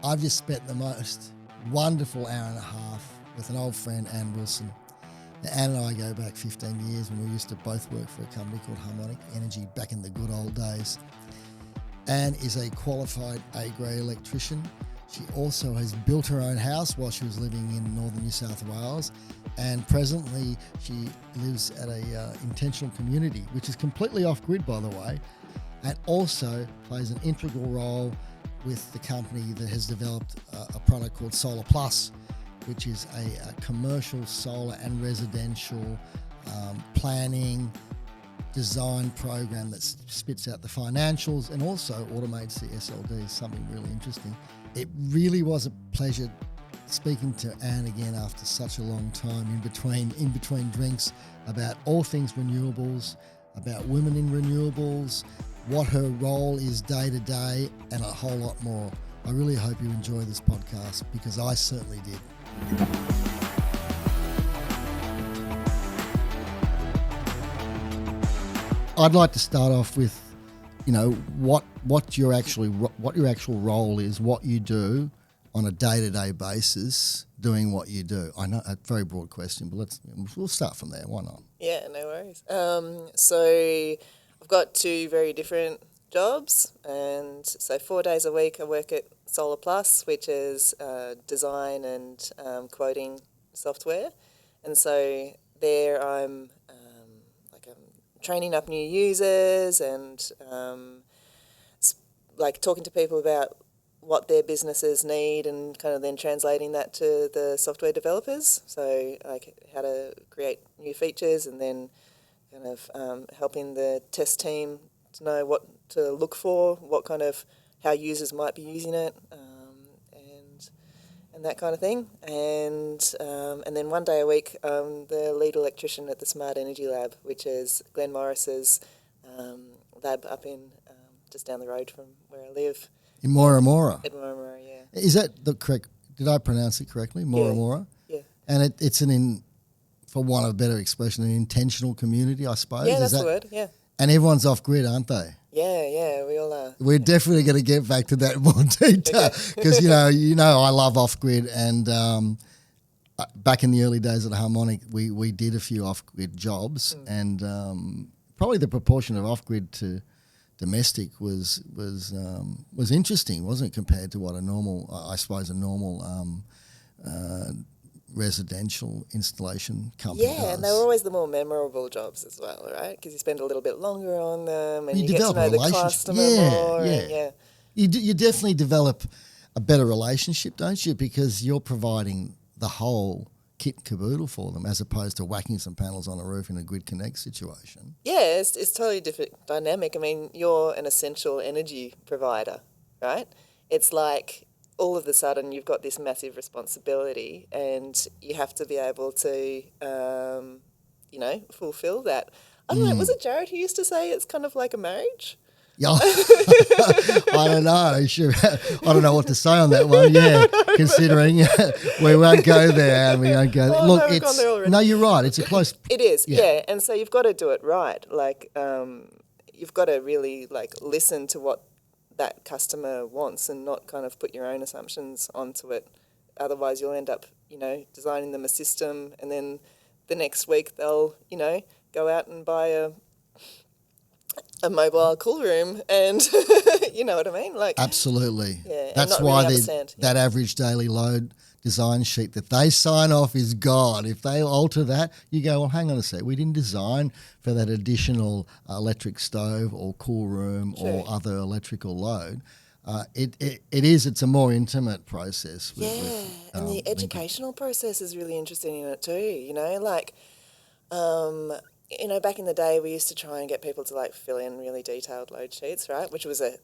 I've just spent the most wonderful hour and a half with an old friend, Anne Wilson. Now, Anne and I go back 15 years when we used to both work for a company called Harmonic Energy back in the good old days. Anne is a qualified A-grade electrician. She also has built her own house while she was living in northern New South Wales, and presently she lives at a intentional community, which is completely off-grid, by the way, and also plays an integral role with the company that has developed a product called SolarPlus, which is a commercial solar and residential planning, design program that spits out the financials and also automates the SLD, something really interesting. It really was a pleasure speaking to Anne again after such a long time in between drinks about all things renewables, about women in renewables, what her role is day to day, and a whole lot more. I really hope you enjoy this podcast because I certainly did. I'd like to start off with, what your actual role is, what you do on a day-to-day basis, doing what you do. I know a very broad question, but we'll start from there. Why not? Yeah, no worries. So I've got two very different jobs, and so 4 days a week I work at SolarPlus, which is design and quoting software, and so there I'm training up new users and talking to people about what their businesses need and kind of then translating that to the software developers. So like how to create new features and then kind of helping the test team to know what to look for, how users might be using it, and that kind of thing. And then 1 day a week, I'm the lead electrician at the Smart Energy Lab, which is Glen Morris's lab up in just down the road from where I live. In Moora Moora? In Moora Moora, yeah. Is that the correct, did I pronounce it correctly? Moora Moora? Yeah. And it's for want of a better expression, an intentional community, I suppose? Yeah, that's the word, yeah. And everyone's off-grid, aren't they? Yeah, we all are. We're definitely going to get back to that in more detail because, I love off-grid and back in the early days at Harmonic, we did a few off-grid jobs and probably the proportion of off-grid to domestic was interesting, wasn't it, compared to what a normal residential installation company does. Yeah, and they were always the more memorable jobs as well, right? Because you spend a little bit longer on them and you get to know the customer more. Yeah. You definitely develop a better relationship, don't you? Because you're providing the whole kit and caboodle for them as opposed to whacking some panels on a roof in a grid connect situation. Yeah, it's totally different dynamic. I mean, you're an essential energy provider, right? It's like all of a sudden you've got this massive responsibility and you have to be able to, fulfill that. I don't know, was it Jared who used to say it's kind of like a marriage? Yeah, I don't know. Sure. I don't know what to say on that one. Yeah, considering we won't go there and we won't go. Oh, Look, no, no, you're right. It's a close. It is, yeah. And so you've got to do it right. Like, you've got to really listen to what that customer wants and not kind of put your own assumptions onto it. Otherwise, you'll end up, designing them a system, and then the next week they'll, go out and buy a mobile cool room, and you know what I mean? Absolutely. Yeah, that's why that average daily load design sheet that they sign off is gone. If they alter that, you go, well, hang on a sec, we didn't design for that additional electric stove or cool room or other electrical load. It's a more intimate process. And the educational process is really interesting in it too, back in the day we used to try and get people to fill in really detailed load sheets, right, which was a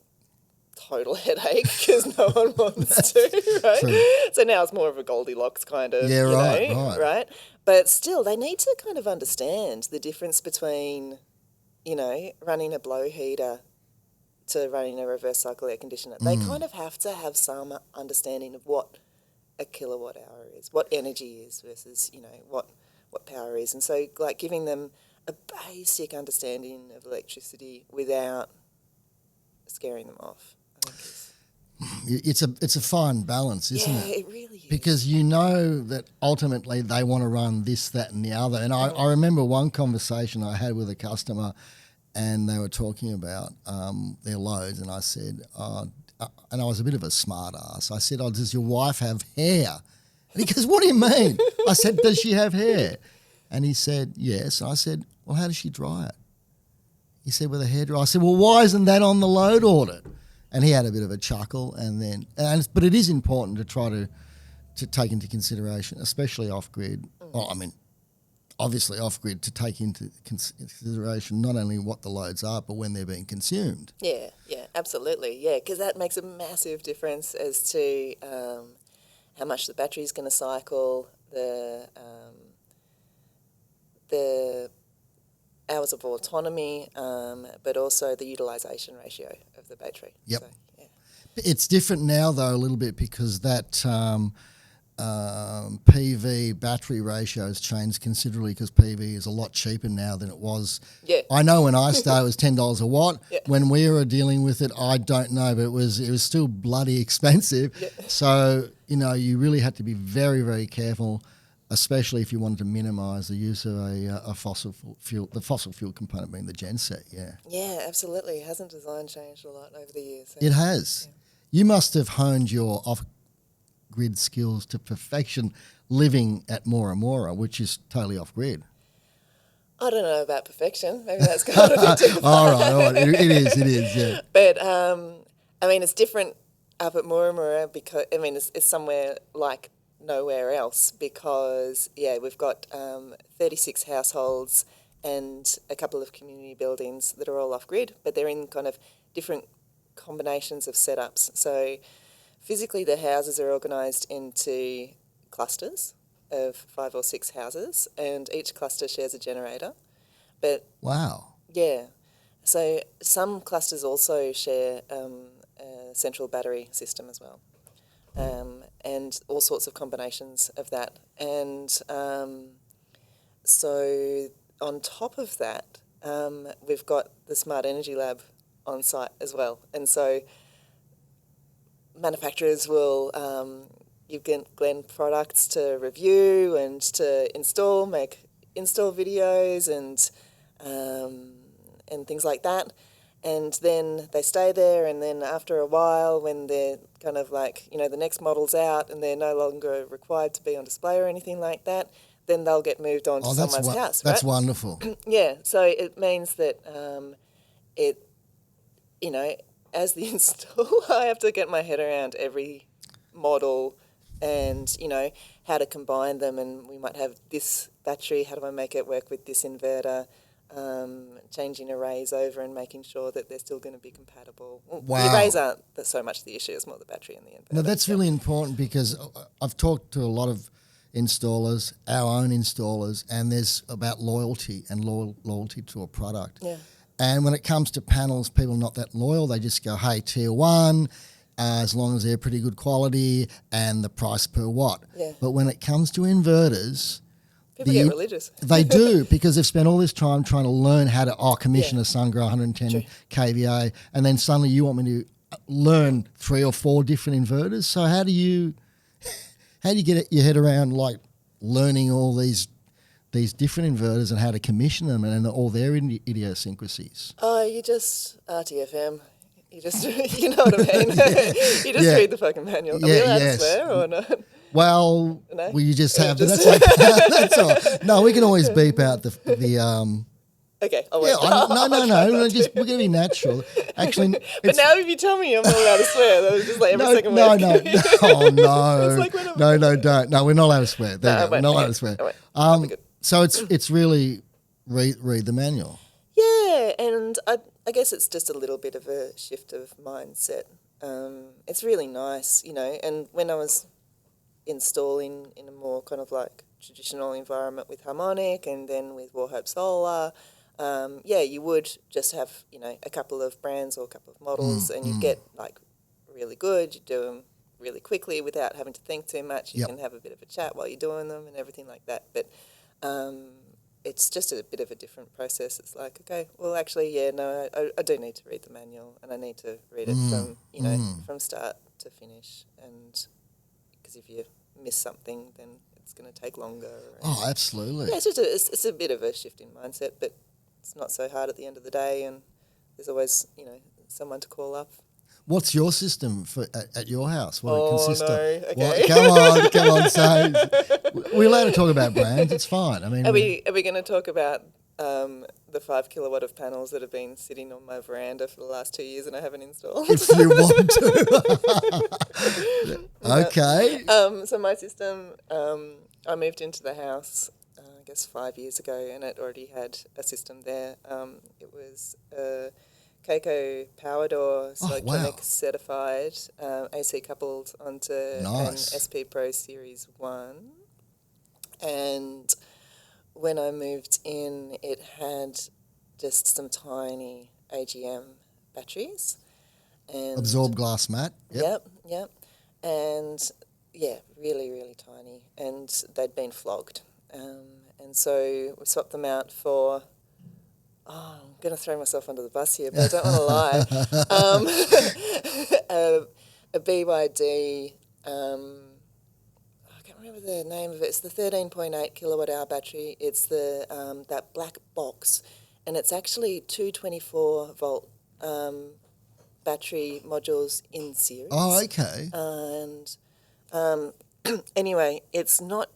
total headache because no one wants to, right? True. So now it's more of a Goldilocks kind of, right? But still, they need to kind of understand the difference between, running a blow heater to running a reverse cycle air conditioner. They kind of have to have some understanding of what a kilowatt hour is, what energy is versus, what power is. And so, giving them a basic understanding of electricity without scaring them off, I think is... It's a fine balance, isn't it? Yeah, it really is. Because you know that ultimately they want to run this, that and the other. And I remember one conversation I had with a customer and they were talking about their loads, and I said, and I was a bit of a smart ass. I said, does your wife have hair? And he goes, what do you mean? I said, does she have hair? And he said, yes. And I said, well, how does she dry it? He said, with a hairdryer. I said, well, why isn't that on the load audit? And he had a bit of a chuckle. But it is important to try to take into consideration, especially off-grid. Well, I mean, obviously off-grid, to take into consideration not only what the loads are, but when they're being consumed. Yeah, absolutely. Yeah, because that makes a massive difference as to how much the battery is going to cycle, the hours of autonomy, but also the utilisation ratio of the battery. Yep. So, yeah. It's different now, though, a little bit because that PV battery ratio has changed considerably because PV is a lot cheaper now than it was. Yeah. I know when I started it was $10 a watt. Yeah. When we were dealing with it, I don't know, but it was still bloody expensive. Yeah. So, you really had to be very, very careful, especially if you wanted to minimise the use of a fossil fuel, the fossil fuel component being the genset, yeah. Yeah, absolutely. Hasn't design changed a lot over the years? So. It has. Yeah. You must have honed your off-grid skills to perfection living at Moora Moora, which is totally off-grid. I don't know about perfection. Maybe that's kind of a bit too far. All right. It is, yeah. But, I mean, it's different up at Moora Moora because, I mean, it's somewhere like nowhere else because, we've got 36 households and a couple of community buildings that are all off-grid, but they're in kind of different combinations of setups. So physically the houses are organised into clusters of 5 or 6 houses, and each cluster shares a generator. But wow. Yeah. So some clusters also share a central battery system as well. And all sorts of combinations of that. And so on top of that, we've got the Smart Energy Lab on site as well. And so manufacturers will give Glen products to review and to install, make install videos and things like that. And then they stay there, and then after a while, when they're kind of like, the next model's out and they're no longer required to be on display or anything like that, then they'll get moved on to someone's house, right? That's wonderful. Yeah, so it means that as the installer, I have to get my head around every model and, how to combine them. And we might have this battery, how do I make it work with this inverter? Changing arrays over and making sure that they're still going to be compatible. Wow. The arrays aren't so much the issue, it's more the battery and the inverter. No, that's really important because I've talked to a lot of installers, our own installers, and there's about loyalty and loyalty to a product. Yeah. And when it comes to panels, people are not that loyal. They just go, hey, tier one, as long as they're pretty good quality and the price per watt. Yeah. But when it comes to inverters, people get religious. They do, because they've spent all this time trying to learn how to commission a Sungrow 110 True. kVA, and then suddenly you want me to learn 3 or 4 different inverters. So how do you get your head around like learning all these different inverters and how to commission them and all their idiosyncrasies? Oh, you just RTFM. You just, you know what I mean? You just read the fucking manual. Are we allowed to swear or not? Well, No? you just have. That's all. No, we can always beep out the Okay, I'll wait. No. Just we're going to be natural. Actually, but now if you tell me I'm not allowed to swear, that was just like every second word. No. Oh no. It's like when Don't. No, we're not allowed to swear. We're not allowed to swear. So it's really read the manual. Yeah, and I guess it's just a little bit of a shift of mindset. It's really nice, and when I was installing in a more kind of like traditional environment with Harmonic and then with Warhope Solar, you would just have, a couple of brands or a couple of models and you get like really good, you do them really quickly without having to think too much. You can have a bit of a chat while you're doing them and everything like that. But it's just a bit of a different process. It's like, okay, well, actually, I do need to read the manual and I need to read it from, from start to finish, and because if you miss something, then it's going to take longer. Oh, absolutely. Yeah, it's a bit of a shift in mindset, but it's not so hard at the end of the day, and there's always, someone to call up. What's your system at your house? What it consists of? Okay. Come on. So we're allowed to talk about brands. It's fine. I mean, are we going to talk about the 5 kilowatt of panels that have been sitting on my veranda for the last 2 years and I haven't installed? If you want to. Okay. So my system, I moved into the house, I guess 5 years ago, and it already had a system there. It was Keiko power door, electronic certified, AC coupled onto an SP Pro Series 1. And when I moved in, it had just some tiny AGM batteries. And absorb glass mat. Yep. And really, really tiny. And they'd been flogged. And so we swapped them out for, I'm going to throw myself under the bus here, but I don't want to lie. A BYD, I can't remember the name of it. It's the 13.8 kilowatt hour battery. It's the that black box, and it's actually 224 volt battery modules in series. Oh, okay. And anyway, it's not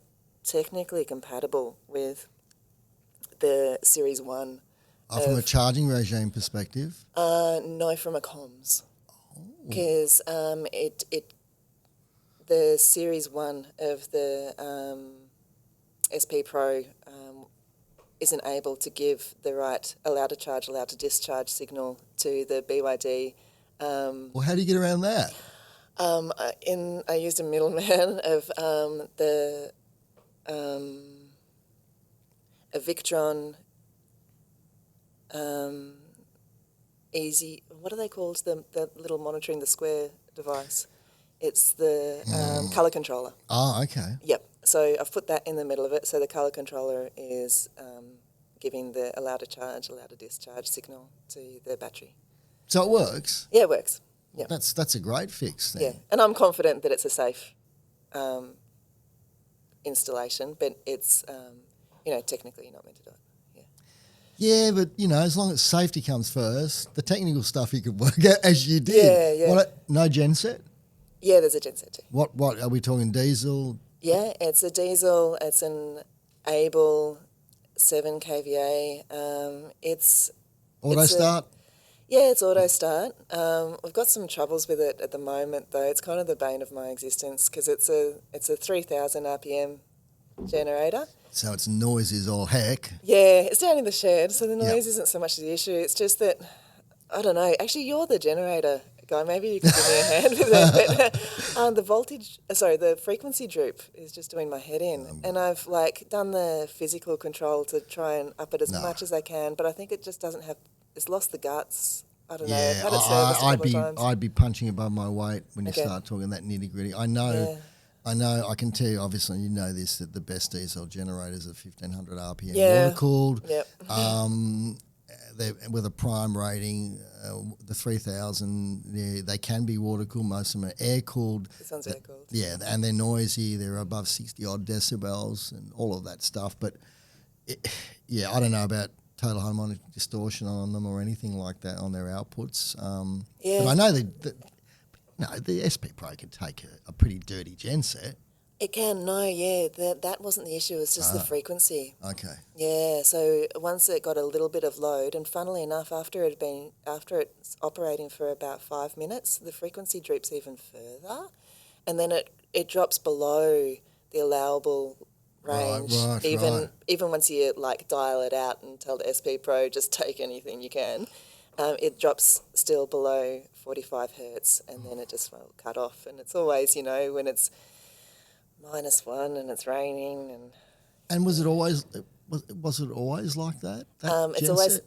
technically compatible with the Series 1. From a charging regime perspective? No, from a comms. Because the Series 1 of the SP Pro isn't able to give the right allow to charge, allow to discharge signal to the BYD. Well, how do you get around that? I used a middleman of a Victron easy. What are they called? The little monitoring the square device. It's the colour controller. Oh, okay. Yep. So I've put that in the middle of it. So the colour controller is giving the allow to charge, allow to discharge signal to the battery. So it works? Yeah, it works. Yeah. That's a great fix then. Yeah, and I'm confident that it's a safe installation, but it's technically you're not meant to do it. Yeah, but, as long as safety comes first, the technical stuff you could work out as you did. Yeah. No genset? Yeah, there's a genset too. What are we talking, diesel? Yeah, it's a diesel. It's an Able 7 kVA. It's Auto start? Yeah, it's auto start. We've got some troubles with it at the moment, though. It's kind of the bane of my existence because it's a 3,000 RPM generator. So it's noisy as all heck. Yeah, it's down in the shed, so the noise isn't so much the issue. It's just that, I don't know, actually you're the generator guy. Maybe you can give me a hand with that. But, the frequency droop is just doing my head in. And I've done the physical control to try and up it as much as I can, but I think it just doesn't have, it's lost the guts. I don't know. I've had it serviced a couple of times. I'd be punching above my weight when you start talking that nitty gritty. I know, I can tell you, obviously, you know this, that the best diesel generators are 1,500 RPM water cooled. Yep. With a prime rating, the 3,000, they can be water cooled. Most of them are air cooled. This one's air cooled. Yeah, and they're noisy. They're above 60 odd decibels and all of that stuff. But I don't know about total harmonic distortion on them or anything like that on their outputs. But I know the SP Pro can take a pretty dirty genset. It can, that wasn't the issue, it's just the frequency. Okay. Yeah, so once it got a little bit of load, and funnily enough, after it's operating for about 5 minutes, the frequency droops even further, and then it drops below the allowable range. Right. Even once you dial it out and tell the SP Pro just take anything you can, it drops still below 45 hertz, and then it just will cut off. And it's always, when it's -1 and it's raining and was it always like that? It's always,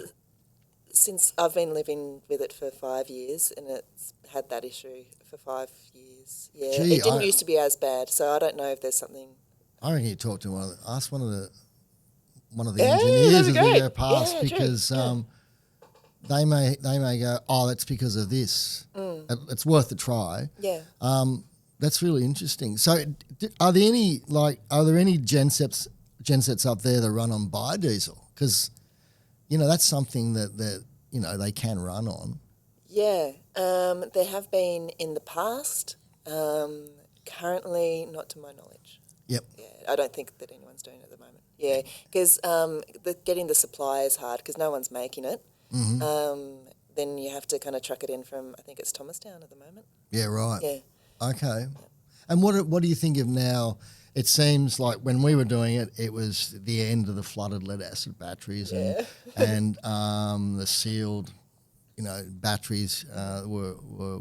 since I've been living with it for 5 years, and it's had that issue for 5 years. Yeah, Gee, it didn't used to be as bad, so I don't know if there's something. I reckon you talk to one of the engineers as we go past, because they may go, oh, that's because of this. it's worth a try. Yeah. That's really interesting. So, are there any gensets up there that run on biodiesel? Because, that's something that they can run on. Yeah, there have been in the past. Currently, not to my knowledge. Yep. Yeah, I don't think that anyone's doing it at the moment. Yeah, because getting the supply is hard because no one's making it. Mm-hmm. Then you have to kind of truck it in from, I think it's Thomastown at the moment. Yeah, right. Yeah. Okay. And what do you think of now? It seems like when we were doing it, it was the end of the flooded lead acid batteries and the sealed, batteries were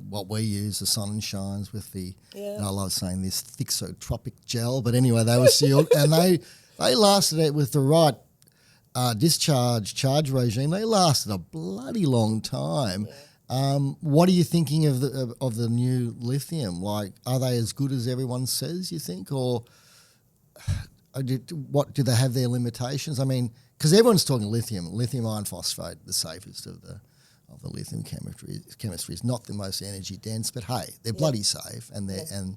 what we use, the sun and shines with the, and I love saying this, thixotropic gel, but anyway, they were sealed and they lasted it with the right charge regime. They lasted a bloody long time. Yeah. What are you thinking of the new lithium? Like, are they as good as everyone says, you think, or do they have their limitations? I mean, because everyone's talking lithium iron phosphate, the safest of the lithium chemistry is not the most energy dense, but hey, they're bloody safe, and and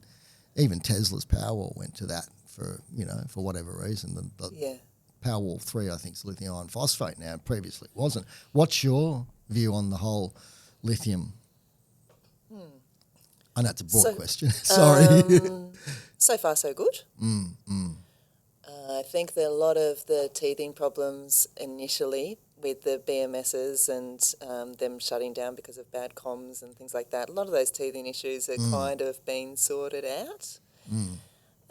even Tesla's Powerwall went to that for whatever reason. The Powerwall 3, I think, is lithium iron phosphate now. Previously, it wasn't. What's your view on the whole lithium? I know it's a broad question. Sorry. So far, so good. I think that a lot of the teething problems initially with the BMSs and them shutting down because of bad comms and things like that, a lot of those teething issues are kind of been sorted out.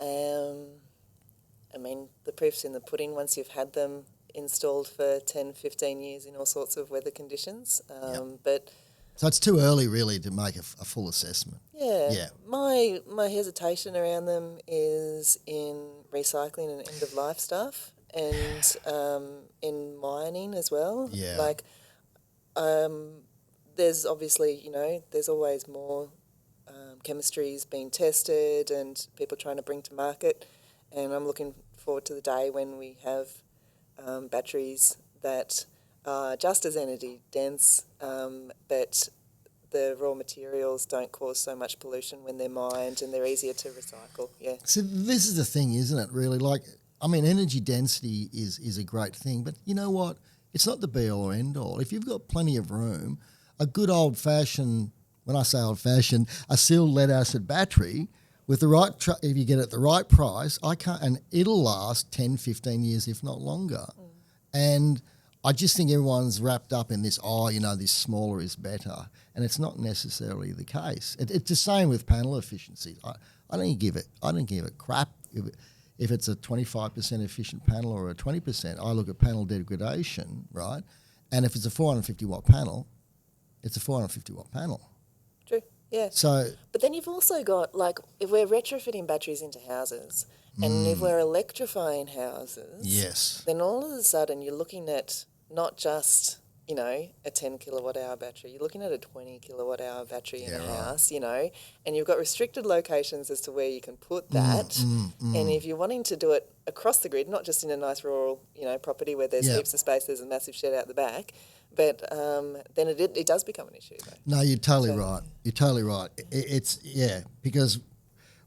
I mean, the proof's in the pudding once you've had them installed for 10, 15 years in all sorts of weather conditions. But so it's too early really to make a full assessment. Yeah. My hesitation around them is in recycling and end-of-life stuff and in mining as well. Yeah. Like, there's obviously, there's always more chemistries being tested and people trying to bring to market. And I'm looking forward to the day when we have batteries that are just as energy dense, but the raw materials don't cause so much pollution when they're mined and they're easier to recycle. Yeah. So this is the thing, isn't it, really? Like, I mean, energy density is a great thing, but you know what? It's not the be-all or end-all. If you've got plenty of room, a good old-fashioned, when I say old-fashioned, a sealed lead-acid battery with the right, if you get it at the right price, and it'll last 10, 15 years, if not longer. And I just think everyone's wrapped up in this, this smaller is better. And it's not necessarily the case. It's the same with panel efficiency. I don't give a crap if it's a 25% efficient panel or a 20%. I look at panel degradation, right? And if it's a 450 watt panel, it's a 450 watt panel. True, yeah. So, but then you've also got, like, if we're retrofitting batteries into houses and if we're electrifying houses, yes, then all of a sudden you're looking at not just, a 10 kilowatt hour battery, you're looking at a 20 kilowatt hour battery in a house, and you've got restricted locations as to where you can put that. And if you're wanting to do it across the grid, not just in a nice rural, property where there's heaps of space, there's a massive shed out the back, but then it does become an issue, though. No, you're totally right. You're totally right. It's because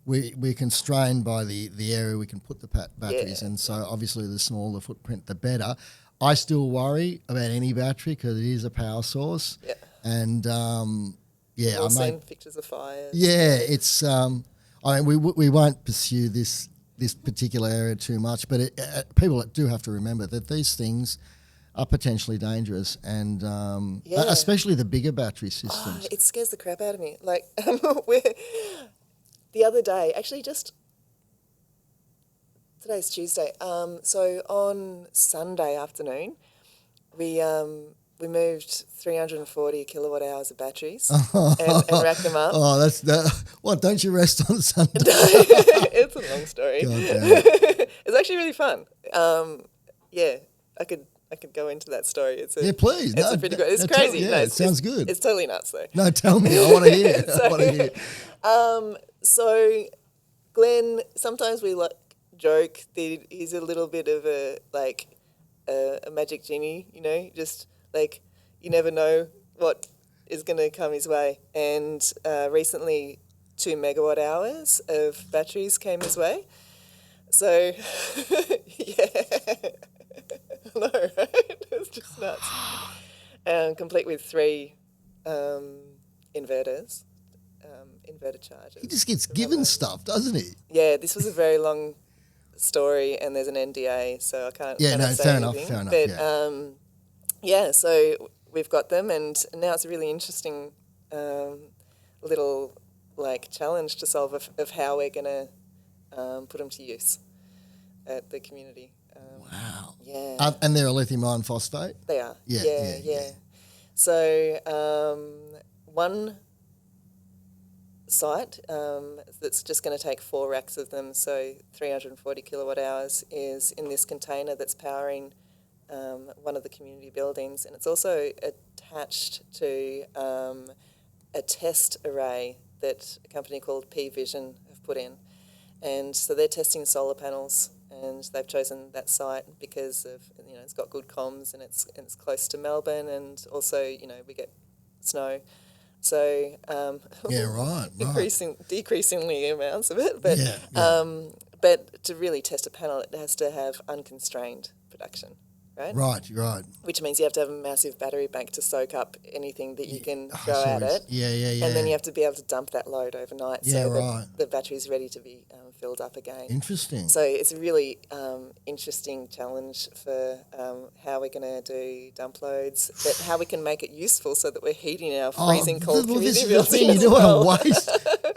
we're constrained by the area we can put the batteries in, so obviously the smaller the footprint, the better. I still worry about any battery because it is a power source. Yeah. And, I've seen pictures of fires. Yeah, it's, we won't pursue this particular area too much, but people do have to remember that these things are potentially dangerous and especially the bigger battery systems. Oh, it scares the crap out of me. Like, the other day, actually today's Tuesday. So on Sunday afternoon, we moved 340 kilowatt hours of batteries and racked them up. Oh, that's that. What? Don't you rest on Sunday? It's a long story. God damn. It's actually really fun. I could go into that story. Please. It's pretty good. It's crazy. It sounds good. It's totally nuts, though. No, tell me. I want to hear. So Glen, sometimes we joke that he's a little bit of a magic genie, just like you never know what is going to come his way. And recently 2 megawatt hours of batteries came his way. So, yeah, I know, right? It's just nuts. Complete with 3 inverters, inverter chargers. He just gets given stuff, doesn't he? Yeah, this was a very long story, and there's an NDA, so I can't. Yeah, cannot say fair anything. enough. But yeah, so we've got them, and now it's a really interesting little challenge to solve of how we're going to put them to use at the community. Wow. Yeah. And they're a lithium iron phosphate? They are. Yeah. So one site that's just going to take 4 racks of them, so 340 kilowatt hours, is in this container that's powering one of the community buildings, and it's also attached to a test array that a company called P-Vision have put in. And so they're testing solar panels, and they've chosen that site because of, it's got good comms, and it's close to Melbourne, and also, we get snow. So decreasingly amounts of it, but but to really test a panel, it has to have unconstrained production, right? Right. Which means you have to have a massive battery bank to soak up anything that you can throw at it. Yeah. And then you have to be able to dump that load overnight so that the battery's ready to be filled up again. Interesting. So it's a really interesting challenge for how we're going to do dump loads, but how we can make it useful so that we're heating our freezing cold community buildings. You don't want to waste.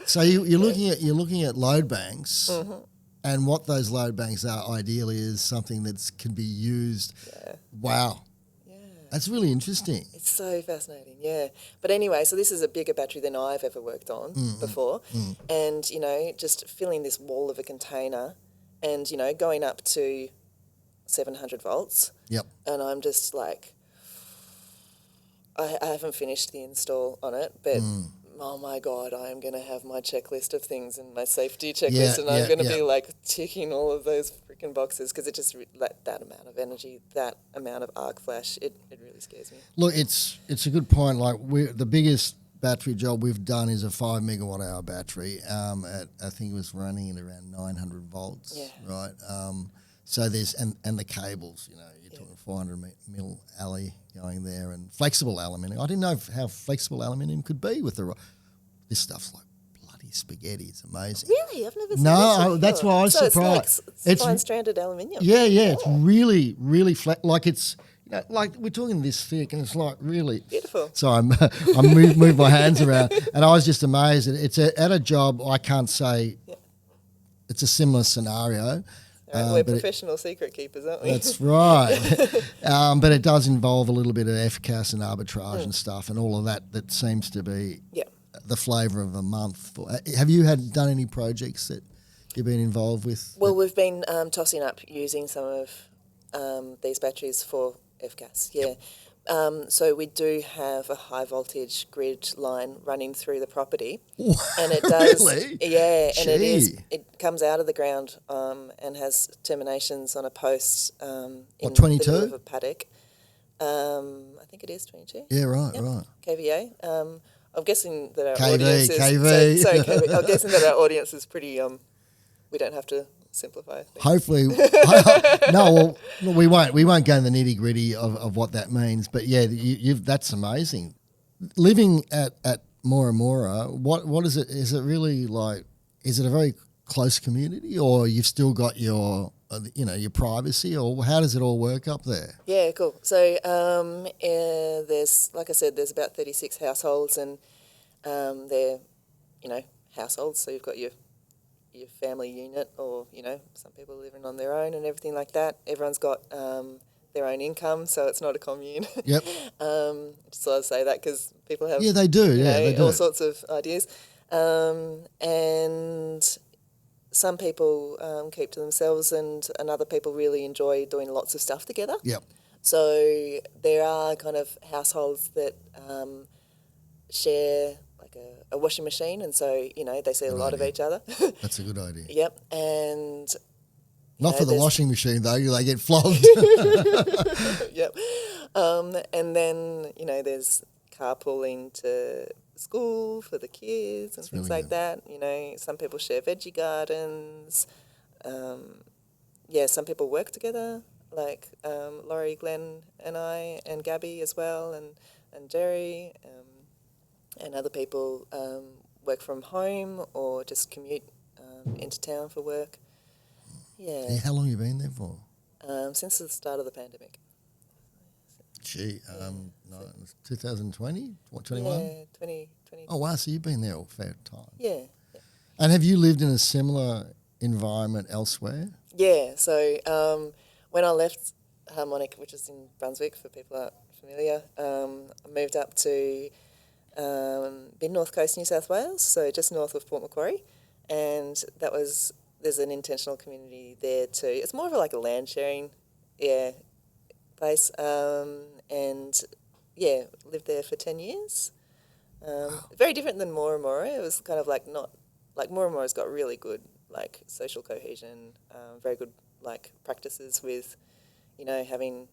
So you're looking at load banks. Mm-hmm. And what those load banks are ideally is something that can be used. Yeah. Wow. Yeah. That's really interesting. It's so fascinating, yeah. But anyway, so this is a bigger battery than I've ever worked on before. And, just filling this wall of a container and, going up to 700 volts. Yep. And I'm just like, I haven't finished the install on it, but... Oh my God, I am going to have my checklist of things and my safety checklist, and I'm going to be ticking all of those freaking boxes, because it just, that amount of energy, that amount of arc flash, it really scares me. Look, it's a good point. The biggest battery job we've done is a 5 megawatt hour battery. I think it was running at around 900 volts, right? So there's, and the cables, you're talking 400 mil alley going there, and flexible aluminium. I didn't know how flexible aluminium could be with this stuff's like bloody spaghetti. It's amazing. Really? I've never seen this. That's why I was surprised. It's fine-stranded aluminium. Yeah. It's really, really flat. Like it's, like we're talking this thick, and it's like really beautiful. So I move my hands around, and I was just amazed. It's at a job. I can't say it's a similar scenario. We're professional secret keepers, aren't we? That's right. But it does involve a little bit of FCAS and arbitrage and stuff, and all of that seems to be the flavour of the month. Have you done any projects that you've been involved with? Well, we've been tossing up using some of these batteries for FCAS, yeah. So we do have a high voltage grid line running through the property, and it does, really? And it comes out of the ground and has terminations on a post in 22? the middle of a paddock. I think it is 22. Yeah, right. kVA. I'm guessing that our KV, audience is KV. Sorry, KV. I'm guessing that our audience is pretty. We don't have to simplify things. Hopefully, we won't. We won't go in the nitty gritty of what that means. But yeah, that's amazing. Living at Moora Moora, what is it? Is it really like? Is it a very close community, or you've still got your your privacy, or how does it all work up there? Yeah, cool. So there's, like I said, there's about 36 households, and they're households. So you've got your family unit, or some people living on their own and everything like that. Everyone's got their own income, so it's not a commune. Yep. Just sort of say that because people have they do. They do all sorts of ideas, and some people keep to themselves, and other people really enjoy doing lots of stuff together. Yep. So there are kind of households that share like a washing machine, and so they see a lot of each other. That's a good idea. Yep, and not for the washing machine though; they get flogged. Yep, and then there's carpooling to school for the kids and things like that. You know, some people share veggie gardens. Some people work together, like Laurie, Glen and I, and Gabby as well, and Jerry, and other people work from home or just commute into town for work. Yeah. How long have you been there for? Since the start of the pandemic. Gee, 2020? What, 21? Yeah, 2020. Oh, wow, so you've been there a fair time. Yeah. And have you lived in a similar environment elsewhere? Yeah, so when I left Harmonic, which is in Brunswick, for people who aren't familiar, I moved up to mid-north coast New South Wales, so just north of Port Macquarie, and there's an intentional community there too. It's more of like a land sharing, place, and lived there for 10 years. Very different than Moora Moora. It was kind of like Moora Moora's got really good like social cohesion, very good like practices with, you know, having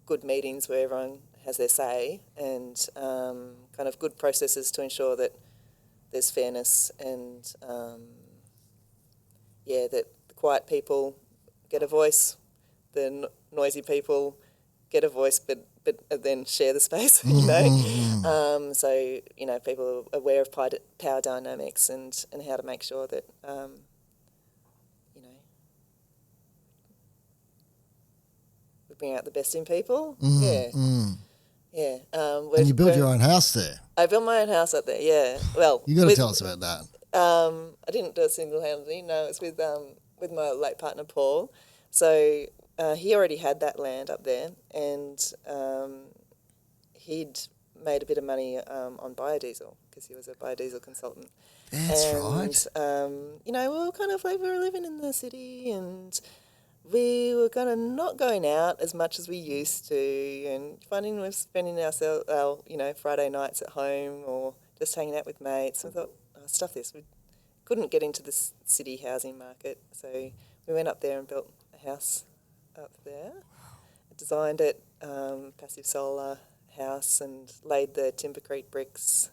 good meetings where everyone has their say, and kind of good processes to ensure that there's fairness and that the quiet people get a voice, the noisy people get a voice, but then share the space, you know. So, you know, people are aware of power dynamics and how to make sure that, you know, we bring out the best in people. Yeah. And you built your own house there. I built my own house up there, yeah. Well, you got to tell us about that. I didn't do it single-handedly. No, it was with my late partner Paul. So he already had that land up there, and he'd made a bit of money on biodiesel because he was a biodiesel consultant. That's right. You know, we were kind of like we were living in the city, and we were kind of not going out as much as we used to, and finding we're spending our you know, Friday nights at home or just hanging out with mates. And I thought, stuff this. We couldn't get into the city housing market, so we went up there and built a house up there. Designed it, passive solar house, and laid the Timbercrete bricks.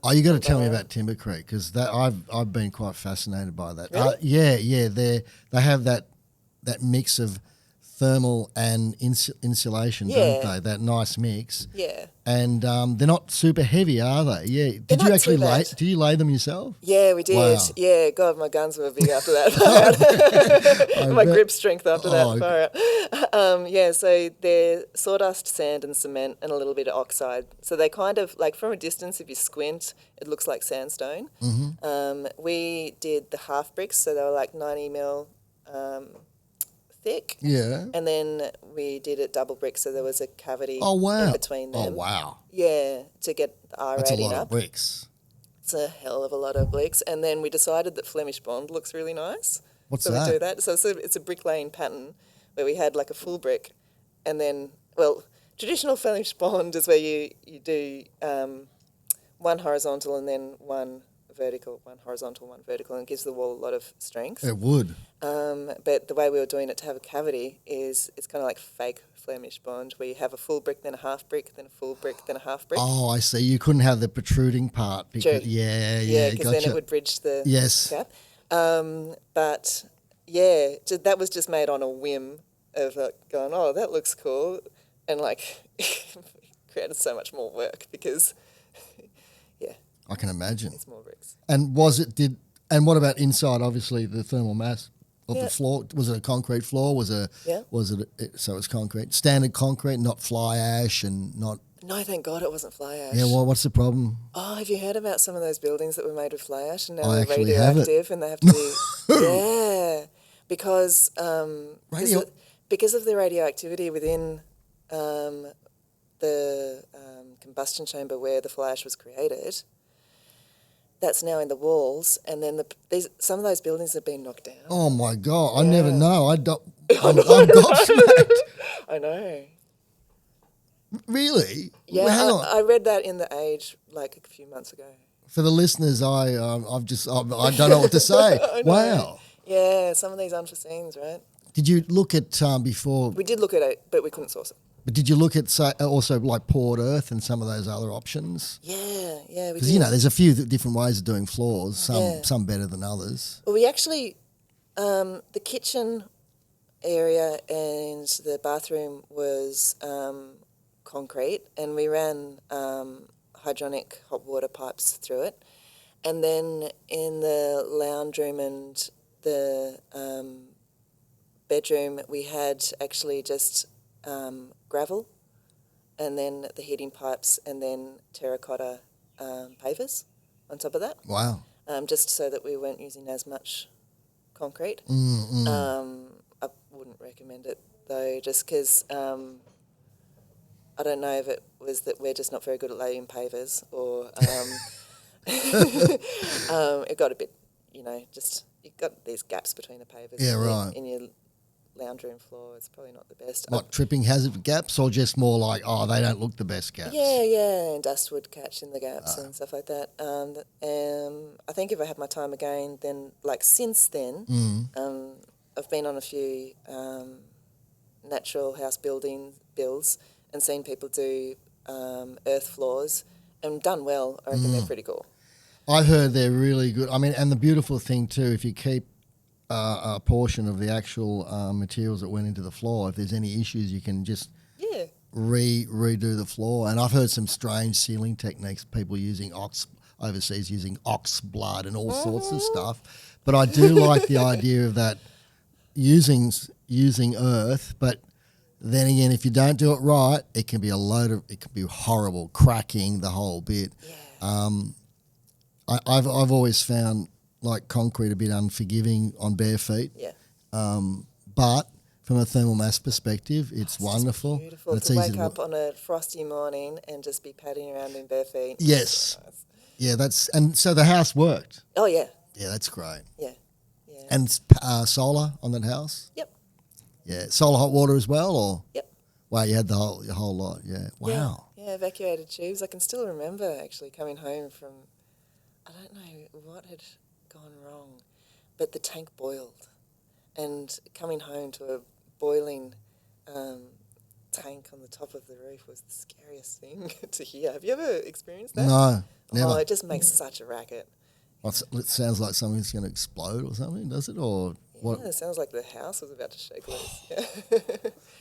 You got to tell me about Timbercrete, because that I've been quite fascinated by that. Really? They have that mix of thermal and insulation, don't they? That nice mix. Yeah. And they're not super heavy, are they? Yeah. Did you actually do you lay them yourself? Yeah, we did. Wow. Yeah, God, my guns were big after that. My grip strength after that. Far out. So they're sawdust, sand and cement and a little bit of oxide. So they kind of, like from a distance, if you squint, it looks like sandstone. Mm-hmm. We did the half bricks, so they were like 90 mil thick. Yeah. And then we did it double brick, so there was a cavity in between them. Oh, wow. Yeah, to get the R That's rating a lot up. of bricks. It's a hell of a lot of bricks. And then we decided that Flemish Bond looks really nice. What's so that? So we do that. So it's a bricklaying pattern where we had like a full brick, and then, well, traditional Flemish Bond is where you do one horizontal and then one vertical, one horizontal, one vertical, and it gives the wall a lot of strength. It would. But the way we were doing it to have a cavity is it's kind of like fake Flemish Bond, where you have a full brick, then a half brick, then a full brick, then a half brick. Oh, I see. You couldn't have the protruding part. Because, True. Yeah, because then it would bridge the gap. But, that was just made on a whim of going, oh, that looks cool, and like created so much more work because... I can imagine. It's more bricks. And what about inside? Obviously, the thermal mass of the floor. Was it a concrete floor? Was it so it's concrete, standard concrete, not fly ash and not. No, thank God it wasn't fly ash. Yeah, well, what's the problem? Oh, have you heard about some of those buildings that were made with fly ash and now I they're actually radioactive and they have to be because because of the radioactivity within the combustion chamber where the fly ash was created. That's now in the walls, and then some of those buildings have been knocked down. Oh my God! I never know. I'm gobsmacked. I know. Really? Yeah, well, hang on. I read that in The Age like a few months ago. For the listeners, I don't know what to say. Wow. Yeah, some of these unforeseens, right? Did you look at before? We did look at it, but we couldn't source it. But did you look at also like poured earth and some of those other options? Yeah, we Because did. there's a few different ways of doing floors. Some better than others. Well, we actually the kitchen area and the bathroom was concrete, and we ran hydronic hot water pipes through it. And then in the lounge room and the bedroom, we had actually just gravel, and then the heating pipes, and then terracotta pavers on top of that. Wow. Just so that we weren't using as much concrete. I wouldn't recommend it though, just because I don't know if it was that we're just not very good at laying pavers, or it got a bit, just you've got these gaps between the pavers. Yeah, right. In your lounge room floor, it's probably not the best. What, tripping hazard gaps, or just more like, they don't look the best gaps? Yeah, and dust would catch in the gaps and stuff like that. I think if I had my time again, then since then, I've been on a few natural house builds and seen people do earth floors and done well. I reckon they're pretty cool. I've heard they're really good. I mean, and the beautiful thing too, if you keep a portion of the actual materials that went into the floor, if there's any issues, you can just redo the floor. And I've heard some strange sealing techniques, people using overseas using ox blood and all sorts of stuff. But I do like the idea of that using earth, but then again, if you don't do it right, it can be it can be horrible, cracking the whole bit. Yeah. I've always found concrete a bit unforgiving on bare feet. Yeah. But from a thermal mass perspective, it's wonderful. Beautiful it's to easy wake up on a frosty morning and just be padding around in bare feet. Yes. Nice. Yeah, and so the house worked. Oh yeah. Yeah, that's great. Yeah. And solar on that house? Yep. Yeah, solar hot water as well, or? Yep. Wow, you had the whole lot. Yeah. Wow. Yeah, evacuated tubes. I can still remember actually coming home from, I don't know what had gone wrong, but the tank boiled, and coming home to a boiling tank on the top of the roof was the scariest thing to hear. Have you ever experienced that? No, never. Oh, it just makes such a racket. It sounds like something's going to explode or something, does it? Or what? Yeah, it sounds like the house was about to shake loose. Yeah.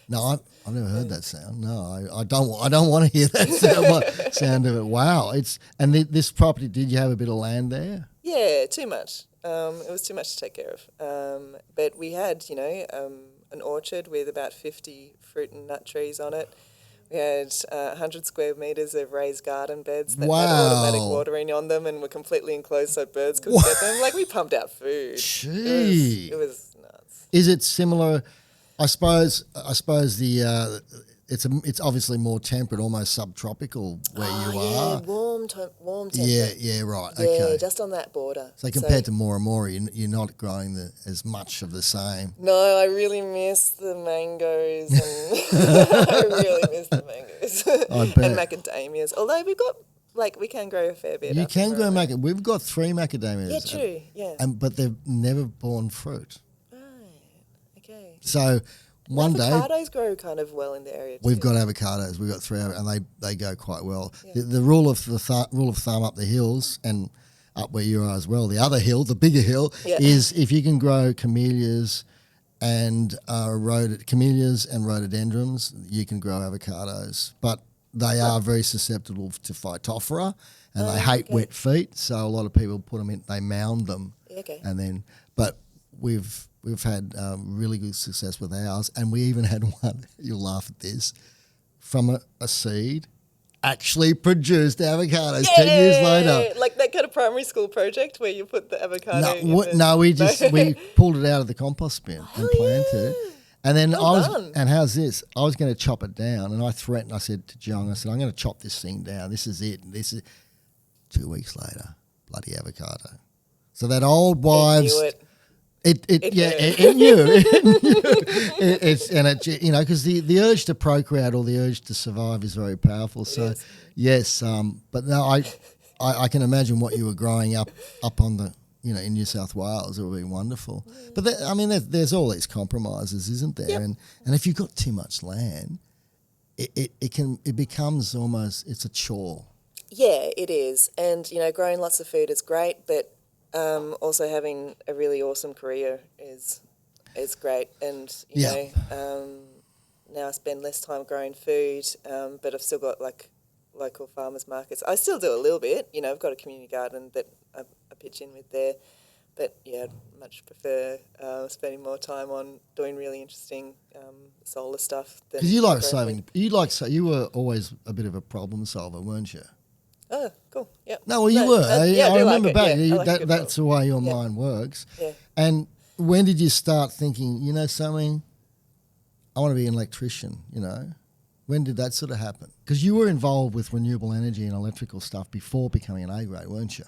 No, I've never heard that sound. No, I don't want to hear that sound of it. Wow, this property. Did you have a bit of land there? Yeah, too much. It was too much to take care of. But we had, an orchard with about 50 fruit and nut trees on it. We had 100 square metres of raised garden beds that had automatic watering on them and were completely enclosed so birds couldn't get them. We pumped out food. Gee. It was nuts. Is it similar? I suppose the it's obviously more temperate, almost subtropical where you are. Warm temperate. Yeah, right. Yeah, okay. just on that border. So compared to Moora Moora, you're not growing as much of the same. No, I really miss the mangoes. And I really miss the mangoes. I bet. And macadamias. Although we've got, we can grow a fair bit. You can grow macadamia. We've got 3 macadamias. Yeah, true. Yeah. But they've never borne fruit. Right. Okay. So one day avocados grow kind of well in the area too. We've got avocados. We've got 3, and they go quite well. Yeah. The rule of thumb up the hills and up where you are as well, the other hill, the bigger hill, is if you can grow camellias and rhododendrons, you can grow avocados. But they are very susceptible to phytophthora, and they hate wet feet. So a lot of people put them in, they mound them, but we've had really good success with ours, and we even had one, you'll laugh at this, from a seed actually produced avocados 10 years later. Like that kind of primary school project where you put the avocado we pulled it out of the compost bin and planted it. And then and how's this? I was going to chop it down, and I threatened, I said to Jung, I'm going to chop this thing down. This is it. 2 weeks later, bloody avocado. So that old wives... It knew. Because the urge to procreate or the urge to survive is very powerful. So, yes, but no, I can imagine what you were growing up on the, in New South Wales. It would be wonderful. But there's all these compromises, isn't there? Yep. And if you've got too much land, it becomes almost, it's a chore. Yeah, it is. And, growing lots of food is great, but also having a really awesome career is great. And, now I spend less time growing food, but I've still got, like, local farmers markets. I still do a little bit. I've got a community garden that I pitch in with there. But, yeah, I'd much prefer spending more time on doing really interesting solar stuff. Because you were always a bit of a problem solver, weren't you? Oh, cool. Yeah. No, well, you were. I remember back. Yeah, that's the way your mind works. Yeah. And when did you start thinking, something, I want to be an electrician, When did that sort of happen? Because you were involved with renewable energy and electrical stuff before becoming an A grade, weren't you?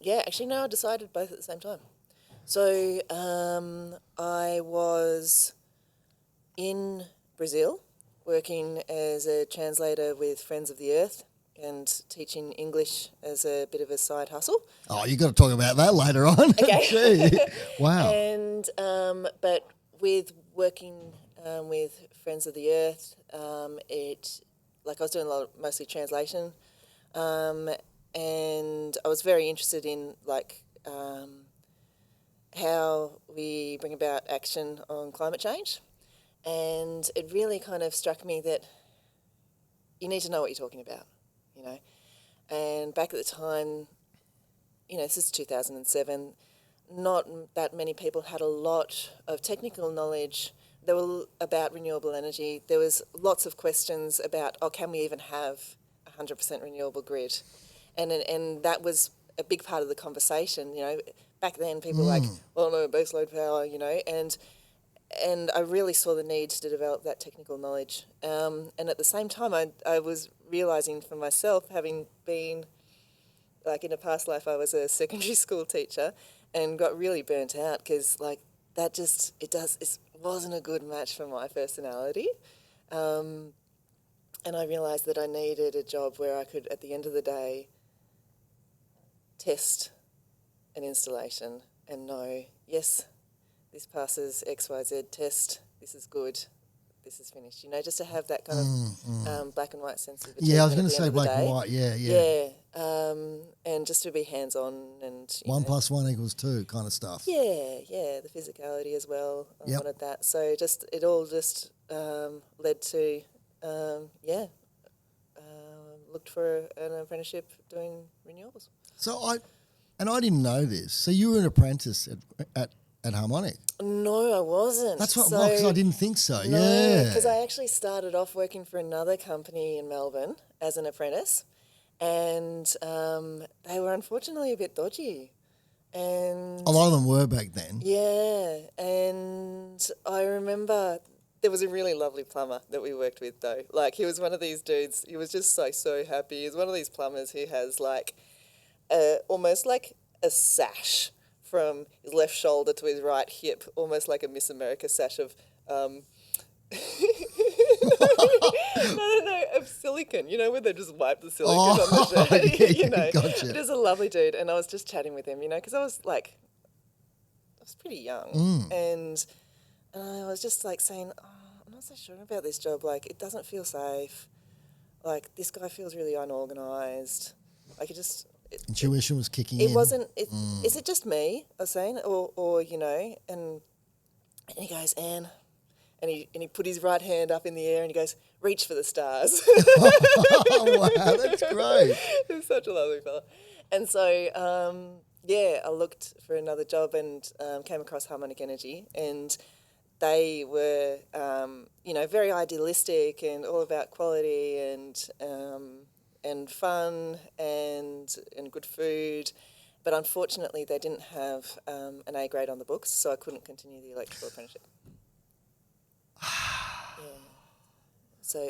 Yeah, actually, no, I decided both at the same time. So I was in Brazil working as a translator with Friends of the Earth and teaching English as a bit of a side hustle. Oh, you got to talk about that later on. Okay. Wow. And but with working with Friends of the Earth, I was doing mostly translation, and I was very interested in how we bring about action on climate change. And it really kind of struck me that you need to know what you're talking about, And back at the time, this is 2007, not that many people had a lot of technical knowledge. There were about renewable energy. There was lots of questions about, can we even have a 100% renewable grid? And that was a big part of the conversation, Back then people were like, well, no, baseload power, and I really saw the need to develop that technical knowledge. And at the same time, I was realising for myself, having been, in a past life, I was a secondary school teacher and got really burnt out because, it wasn't a good match for my personality. And I realised that I needed a job where I could, at the end of the day, test an installation and know, yes, this passes XYZ test, this is good, this is finished. Just to have that kind of black and white sense of achievement. Yeah, I was going to say black and white, yeah. Yeah, and just to be hands-on and... 1 + 1 = 2 kind of stuff. Yeah, the physicality as well. I wanted that. So it all led to, looked for an apprenticeship doing renewables. So I didn't know this. So you were an apprentice at Harmonic? No, I wasn't. That's what, because I didn't think so. No, yeah. Because I actually started off working for another company in Melbourne as an apprentice, and they were unfortunately a bit dodgy. And a lot of them were back then. Yeah, and I remember there was a really lovely plumber that we worked with though. He was one of these dudes, he was just so happy. He was one of these plumbers who has almost like a sash from his left shoulder to his right hip, almost like a Miss America sash of of silicon, where they just wipe the silicon on the shirt. Gotcha. Just a lovely dude. And I was just chatting with him, because I was pretty young. And I was just saying, I'm not so sure about this job. It doesn't feel safe. This guy feels really unorganised. Intuition was kicking in. It wasn't, is it just me, I was saying, or and he goes, Anne, and he put his right hand up in the air and he goes, reach for the stars. Oh, wow, that's great. He's such a lovely fella. And so, I looked for another job and came across Harmonic Energy, and they were, very idealistic and all about quality and fun and good food. But unfortunately, they didn't have an A grade on the books, so I couldn't continue the electrical apprenticeship. So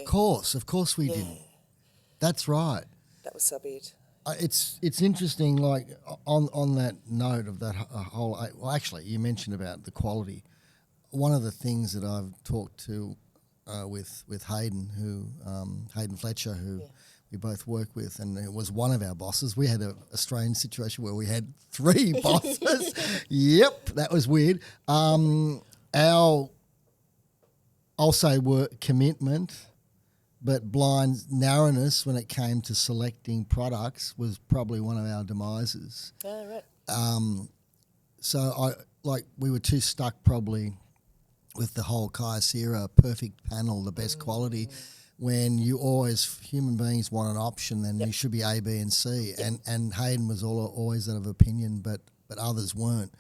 of course we didn't. That's right. That was sub-ed. It's interesting, on that note of that whole... Well, actually, you mentioned about the quality. One of the things that I've talked to with Hayden, Hayden Fletcher, who we both work with, and it was one of our bosses. We had a strange situation where we had 3 bosses. Yep, that was weird. I'll say work commitment, but blind narrowness when it came to selecting products was probably one of our demises. Oh, right. So we were too stuck probably with the whole Kyocera perfect panel, the best quality, when you always, human beings want an option, then you should be A, B and C. And Hayden was always that of opinion, but others weren't.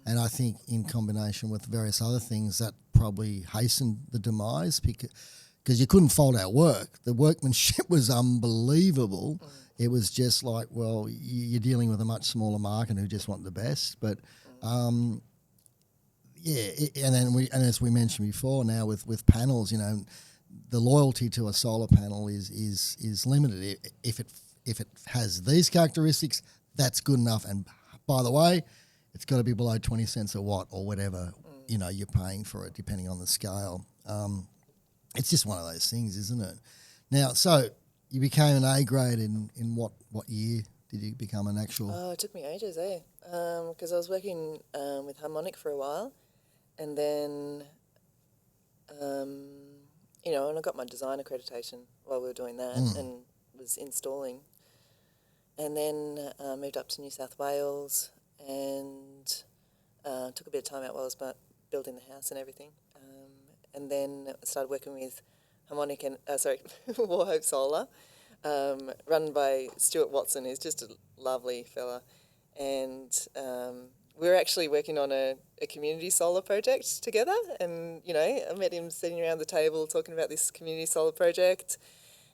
And I think in combination with various other things, that probably hastened the demise because you couldn't fold out work. The workmanship was unbelievable. It was just like, well, you're dealing with a much smaller market who just want the best. But and as we mentioned before, now with panels, you know, the loyalty to a solar panel is limited. If it has these characteristics, that's good enough. And by the way, it's got to be below 20 cents a watt or whatever you know you're paying for it, depending on the scale. It's just one of those things, isn't it? Now, so you became an A grade in what year did you become an actual? Oh, it took me ages, because I was working with Harmonic for a while, and then, you know, and I got my design accreditation while we were doing that and was installing. And then moved up to New South Wales and took a bit of time out while I was building the house and everything. And then started working with Harmonic and, Warhope Solar, run by Stuart Watson, who's just a lovely fella. And we were actually working on a community solar project together. And, you know, I met him sitting around the table talking about this community solar project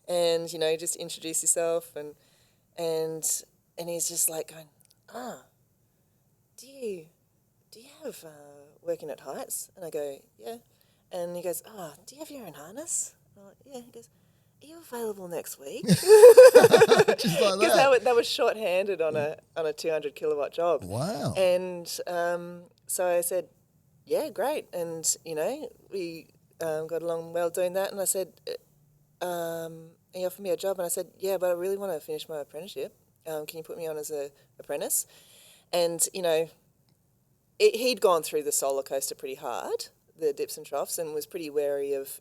and, you know, just introduce yourself. And he's just like going, do you have working at heights? And I go, yeah. And he goes, do you have your own harness? And I'm like, yeah. He goes, are you available next week? Just like Because they were short-handed on a 200 kilowatt job. Wow. And so I said, yeah, great. And, you know, we got along well doing that. And I said, he offered me a job. And I said, yeah, but I really want to finish my apprenticeship. Can you put me on as an apprentice? And, you know, he'd gone through the solar coaster pretty hard, the dips and troughs, and was pretty wary of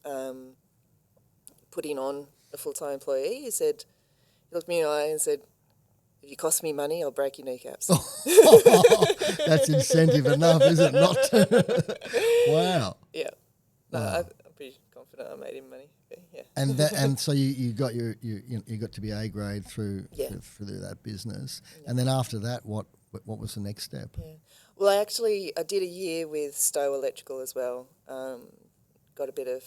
putting on a full-time employee. He looked me in the eye and said, if you cost me money, I'll break your kneecaps. That's incentive enough, is it not to? Wow. Yeah. No, wow. I'm pretty confident I made him money. Yeah. And so you got you got to be A grade through that business, and then after that, what was the next step? Yeah. Well, I did a year with Stowe Electrical as well. Got a bit of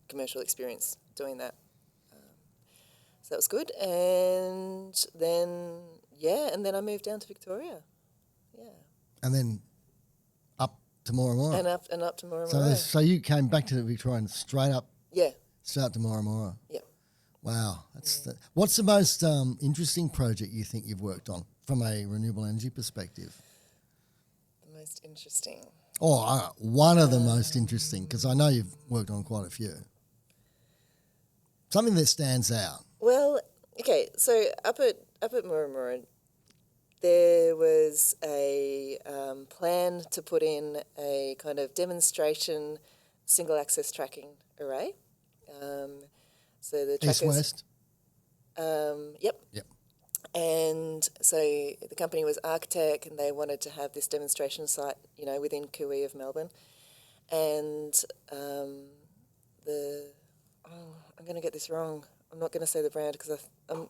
commercial experience doing that. So that was good. And then I moved down to Victoria. Yeah. And then up to Moora Moora. And up to Moora Moora. So you came back to Victoria and straight up. Yeah. Straight to Moora Moora. Yeah. Wow. What's the most interesting project you think you've worked on from a renewable energy perspective? The most interesting. Or one of the most interesting, because I know you've worked on quite a few. Something that stands out. Well, okay, so up at Moora Moora, there was a plan to put in a kind of demonstration single access tracking array. So the trackers, East-West? Yep. And so the company was Architect, and they wanted to have this demonstration site, you know, within Kui of Melbourne. And I'm going to get this wrong. I'm not going to say the brand because I'm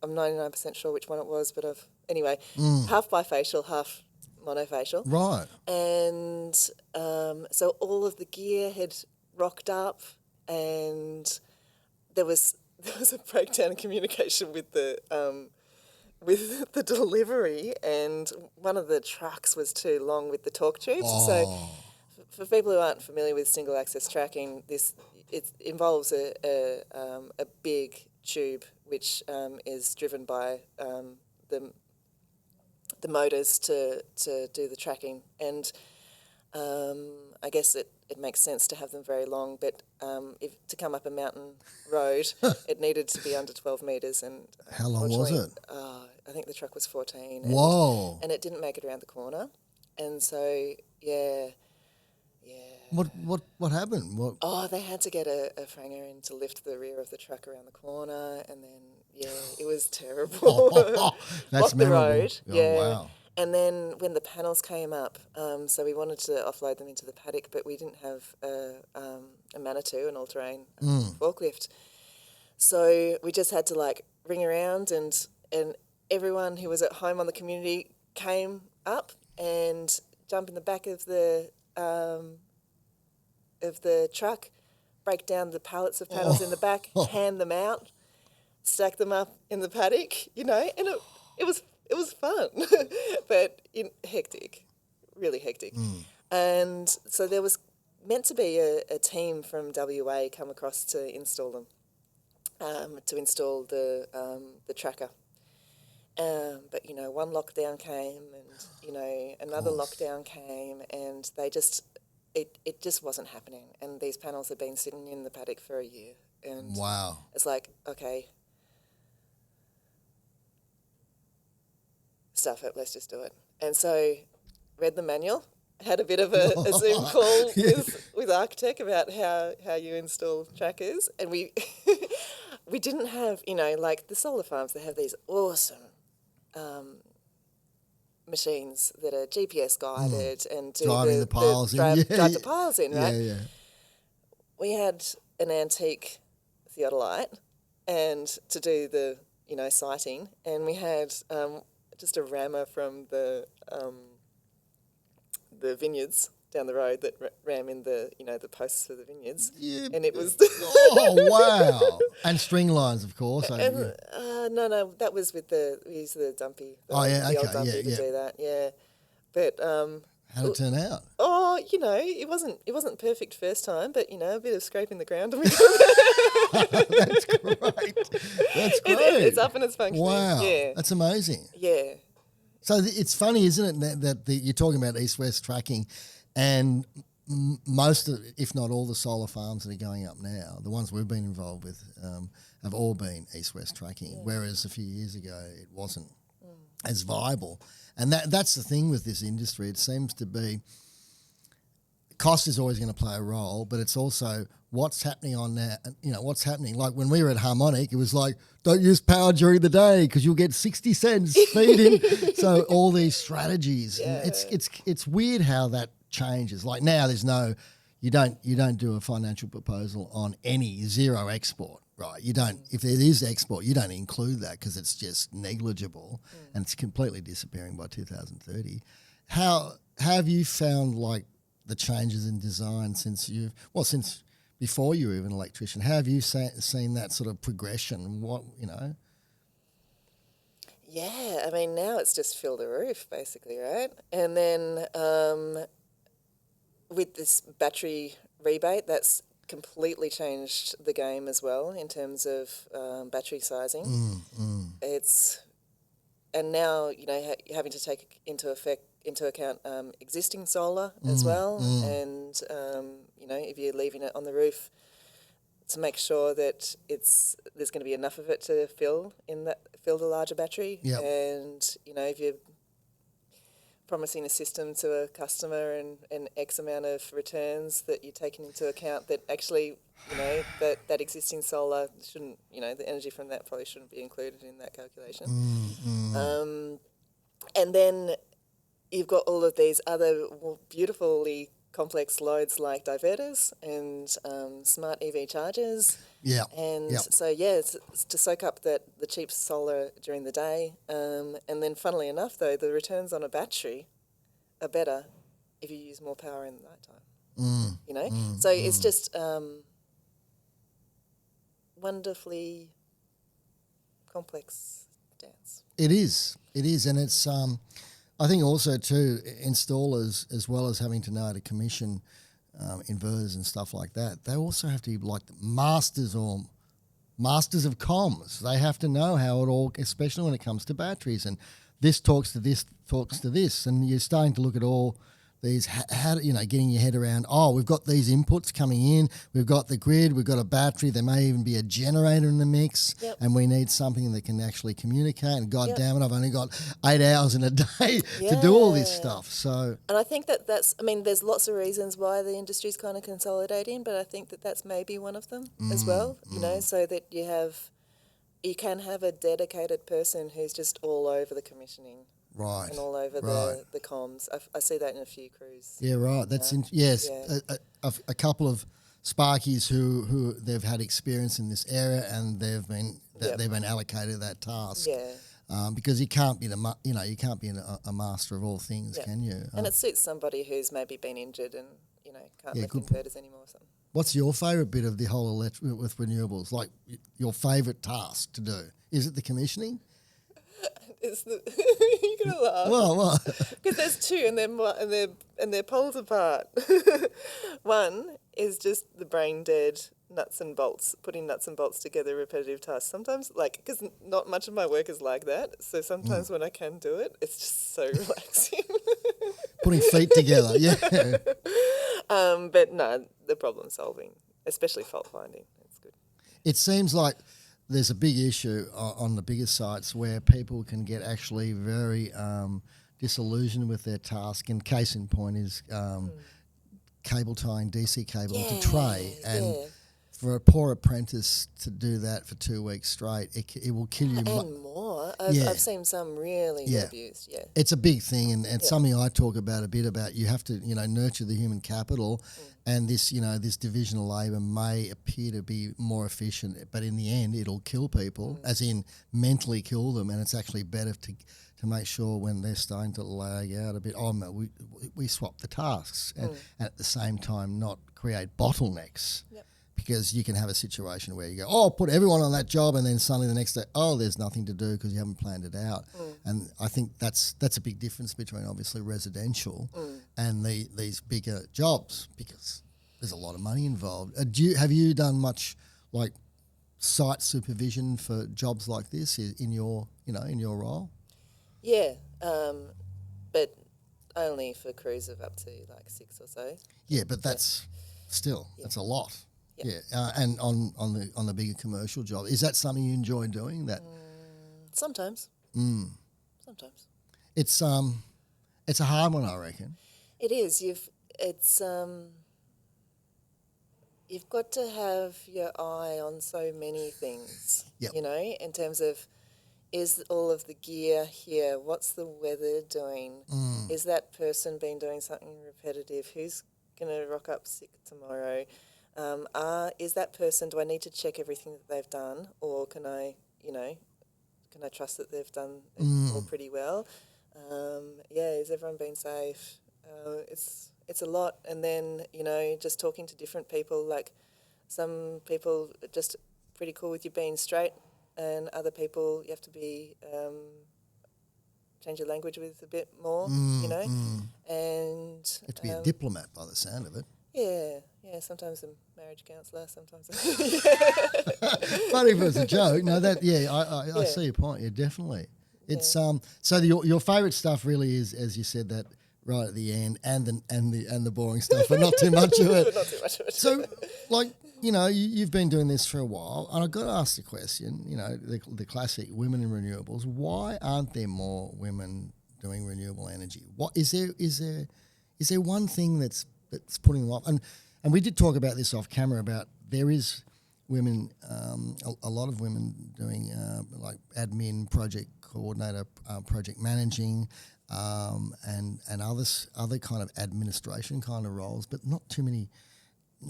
99% sure which one it was, but anyway, half bifacial, half monofacial. Right. And so all of the gear had rocked up, and there was a breakdown in communication with the delivery, and one of the trucks was too long with the torque tubes. Oh. So for people who aren't familiar with single access tracking, it involves a big tube which is driven by the motors to do the tracking, and I guess it makes sense to have them very long, but to come up a mountain road, it needed to be under 12 metres. And how long was it? I think the truck was 14. Whoa! And it didn't make it around the corner, and so yeah, Yeah. What happened? What? Oh, they had to get a franger in to lift the rear of the truck around the corner, and then it was terrible. That's Blocked the memorable. road. Oh, Yeah. wow. And then when the panels came up, so we wanted to offload them into the paddock, but we didn't have a Manitou, an all-terrain forklift. So we just had to like ring around, and everyone who was at home on the community came up and jump in the back of the truck, break down the pallets of panels in the back, hand them out, stack them up in the paddock, and it was fun, but hectic, really hectic. And so there was meant to be a team from WA come across to install them, to install the tracker. But one lockdown came, and another lockdown came, and they just it just wasn't happening. And these panels had been sitting in the paddock for a year, and Wow. it's like, okay, stuff it, let's just do it. And so read the manual, had a bit of a Zoom call with Architect about how you install trackers, and we we didn't have, like the solar farms, they have these awesome machines that are GPS guided and do Driving the piles in. drive the piles in, right? Yeah. We had an antique theodolite and to do the, sighting, and we had just a rammer from the vineyards down the road that ram in the, the posts for the vineyards. Yeah. And it was... Oh, wow. And string lines, of course. No, that was with we used the dumpy. The old dumpy to do that, yeah. But... how'd it turn out? Oh, it wasn't perfect first time, but, a bit of scraping the ground and we got it. That's great. That's great. It's up and it's functioning. Wow. Yeah. That's amazing. Yeah. So it's funny, isn't it, that you're talking about east-west tracking, and most of, if not all, the solar farms that are going up now, the ones we've been involved with, have all been east-west tracking, whereas a few years ago it wasn't as viable. And that's the thing with this industry. It seems to be cost is always going to play a role, but it's also what's happening on that. What's happening. Like when we were at Harmonic, it was like, don't use power during the day because you'll get 60 cents feed-in. So all these strategies. Yeah. It's weird how that changes. Like now, you don't do a financial proposal on any zero export. Right, you don't. If it is export, you don't include that because it's just negligible and it's completely disappearing by 2030. How have you found like the changes in design since before you were even an electrician? How have you seen that sort of progression? Yeah, I mean now it's just fill the roof basically, right? And then with this battery rebate, that's completely changed the game as well in terms of battery sizing. And now having to take into account existing solar as well, and if you're leaving it on the roof, to make sure that there's going to be enough of it to fill the larger battery. Yep. And if you're promising a system to a customer and X amount of returns, that you're taking into account that actually, that existing solar shouldn't, the energy from that probably shouldn't be included in that calculation. And then you've got all of these other beautifully complex loads like diverters and smart EV chargers. Yeah. And so, it's to soak up the cheap solar during the day. And then, funnily enough, though, the returns on a battery are better if you use more power in the nighttime. So it's just wonderfully complex dance. It is, and it's. I think also too, installers, as well as having to know how to commission inverters and stuff like that, they also have to be like masters of comms. They have to know how it all, especially when it comes to batteries, and this talks to this, and you're starting to look at all these how getting your head around. Oh, we've got these inputs coming in. We've got the grid. We've got a battery. There may even be a generator in the mix, and we need something that can actually communicate. And God damn it, I've only got 8 hours in a day to do all this stuff. So, and I think that's. I mean, there's lots of reasons why the industry's kind of consolidating, but I think that's maybe one of them as well. So that you can have a dedicated person who's just all over the commissioning. Right. And all over the comms. I see that in a few crews. Yeah, right. That's yes. Yeah. A couple of Sparkies who they've had experience in this area and they've been allocated that task. Yeah. Because you can't be you can't be a master of all things, can you? And it suits somebody who's maybe been injured and can't lift inverters anymore or something. What's your favourite bit of the whole with renewables? Like your favourite task to do? Is it the commissioning? You're gonna laugh. Well, because there's two, and they're poles apart. One is just the brain dead nuts and bolts, putting nuts and bolts together, repetitive tasks. Sometimes, because not much of my work is like that, so sometimes when I can do it, it's just so relaxing. Putting feet together, yeah. But no, the problem solving, especially fault finding, it's good. It seems like there's a big issue on the bigger sites where people can get actually very disillusioned with their task. And case in point is cable tying DC cable into tray. And for a poor apprentice to do that for 2 weeks straight, it will kill you. And more. I've seen some really abused, It's a big thing and something I talk about a bit about. You have to, nurture the human capital and this, this division of labour may appear to be more efficient, but in the end it'll kill people, as in mentally kill them, and it's actually better to make sure when they're starting to lag out a bit, we swap the tasks and at the same time not create bottlenecks. Yep. Because you can have a situation where you go, I'll put everyone on that job, and then suddenly the next day, there's nothing to do because you haven't planned it out. And I think that's a big difference between obviously residential and these bigger jobs, because there's a lot of money involved. Have you done much like site supervision for jobs like this in your role? Yeah, but only for crews of up to 6 or so. Yeah, but that's that's a lot. Yeah, and on the bigger commercial job, is that something you enjoy doing? That sometimes. Sometimes. It's a hard one, I reckon. It is. You've got to have your eye on so many things. In terms of, is all of the gear here? What's the weather doing? Is that person been doing something repetitive? Who's going to rock up sick tomorrow? Is that person, do I need to check everything that they've done, or can I trust that they've done it all pretty well? Is everyone being safe? It's a lot. And then, just talking to different people, some people are just pretty cool with you being straight, and other people you have to be, change your language with a bit more, And you have to be a diplomat by the sound of it. Yeah, sometimes a marriage counsellor, sometimes. Funny if it was a joke. No, I see your point. Yeah, definitely. It's so your favourite stuff really is, as you said, that right at the end, and the boring stuff, but not too much of it. Not too much of it. So, you've been doing this for a while, and I've got to ask the question. The classic women in renewables. Why aren't there more women doing renewable energy? What is there one thing that's putting them off? And we did talk about this off camera about there is women, a lot of women doing admin, project coordinator, project managing, and other kind of administration kind of roles, but not too many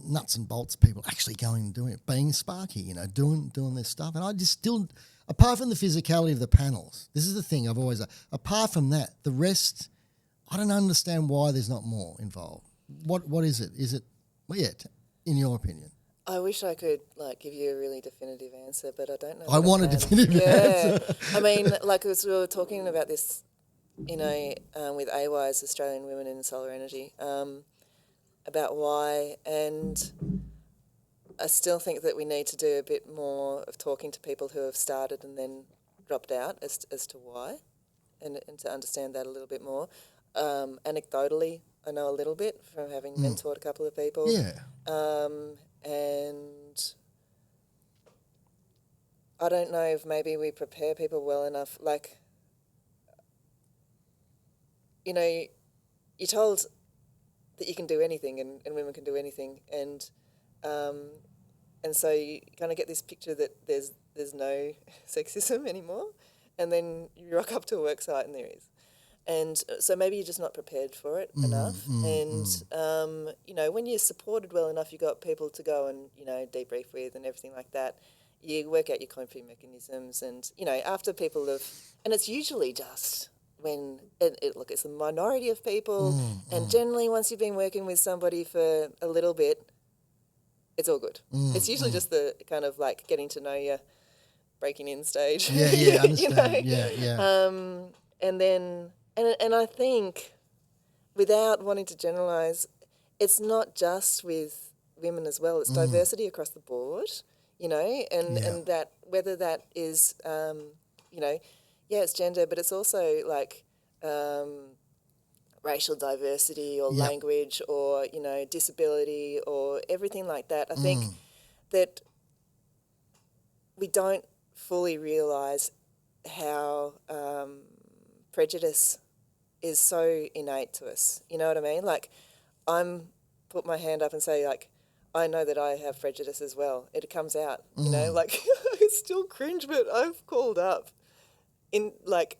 nuts and bolts people actually going and doing it, being Sparky, doing this stuff. And I just still, apart from the physicality of the panels, this is the thing I've always, apart from that, the rest, I don't understand why there's not more involved. What is it? Is it, in your opinion? I wish I could give you a really definitive answer, but I don't know. I want a definitive answer. I mean, as we were talking about this, with AWI's, Australian Women in Solar Energy, about why, and I still think that we need to do a bit more of talking to people who have started and then dropped out as to why, and to understand that a little bit more. Anecdotally, I know a little bit from having mentored a couple of people. Yeah. And I don't know if maybe we prepare people well enough. Like, you know, you're told that you can do anything and women can do anything, and so you kind of get this picture that there's no sexism anymore, and then you rock up to a work site and there is. And so maybe you're just not prepared for it enough. You know, when you're supported well enough, you got people to go and, you know, debrief with and everything like that. You work out your coping mechanisms, and, you know, after people have, and it's usually just when, look, it's a minority of people, and generally once you've been working with somebody for a little bit, it's all good. It's usually just the kind of like getting to know you, breaking in stage. Yeah, I understand. You know? Yeah. And then, and I think, without wanting to generalise, it's not just with women as well. It's diversity across the board, you know, and that whether that is, you know, yeah, it's gender, but it's also like racial diversity or language or, you know, disability or everything like that. I think that we don't fully realise how prejudice is so innate to us. You know what I mean? Like, I'm put my hand up and say, like, I know that I have prejudice as well. It comes out, you know, like, I still cringe, but I've called up in, like,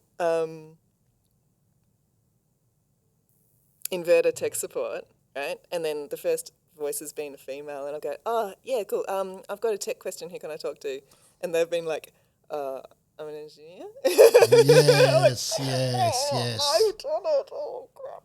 inverter tech support, right? And then the first voice has been a female, and I'll go, oh, yeah, cool. I've got a tech question here, can I talk to? And they've been like, I'm an engineer. Yes. I've done it. Oh, crap.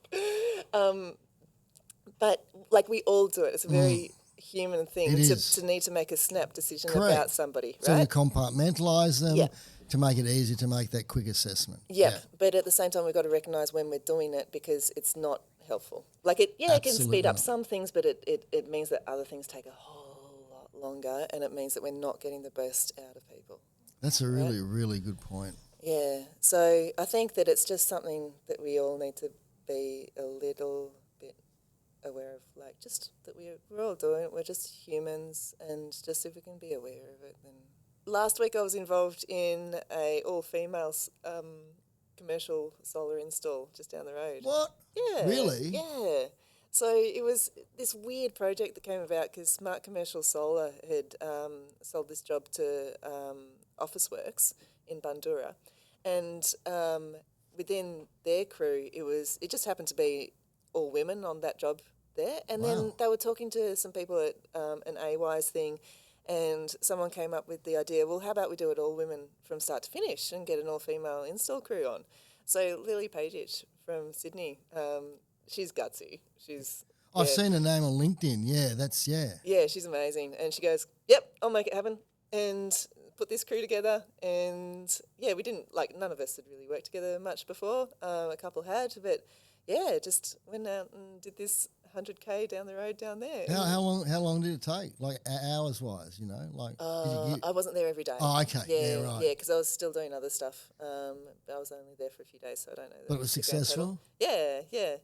But, like, we all do it. It's a very human thing to need to make a snap decision about somebody, right? So you compartmentalise them to make it easier to make that quick assessment. Yeah, but at the same time, we've got to recognise when we're doing it, because it's not helpful. Like, it can speed up some things, but it means that other things take a whole lot longer, and it means that we're not getting the best out of people. That's a really, really good point. Yeah, so I think that it's just something that we all need to be a little bit aware of, like, just that we're all doing it. We're just humans, and just if we can be aware of it. Then last week I was involved in a all-female commercial solar install just down the road. What? Yeah. Really? Yeah. So it was this weird project that came about because Smart Commercial Solar had sold this job to Officeworks in Bundoora, and within their crew, it just happened to be all women on that job there. And then they were talking to some people at an AWISE thing, and someone came up with the idea, well, how about we do it all women from start to finish and get an all-female install crew on? So Lily Pagic from Sydney, she's gutsy. I've seen her name on LinkedIn. Yeah, Yeah, she's amazing. And she goes, yep, I'll make it happen. And put this crew together. And, yeah, we didn't, like, none of us had really worked together much before. A couple had, but, yeah, just went out and did this 100K down the road down there. How long did it take? Like, hours-wise, you know? Like, I wasn't there every day. Oh, okay. Yeah, right. Yeah, because I was still doing other stuff. But I was only there for a few days, so I don't know. But it was successful? Yeah.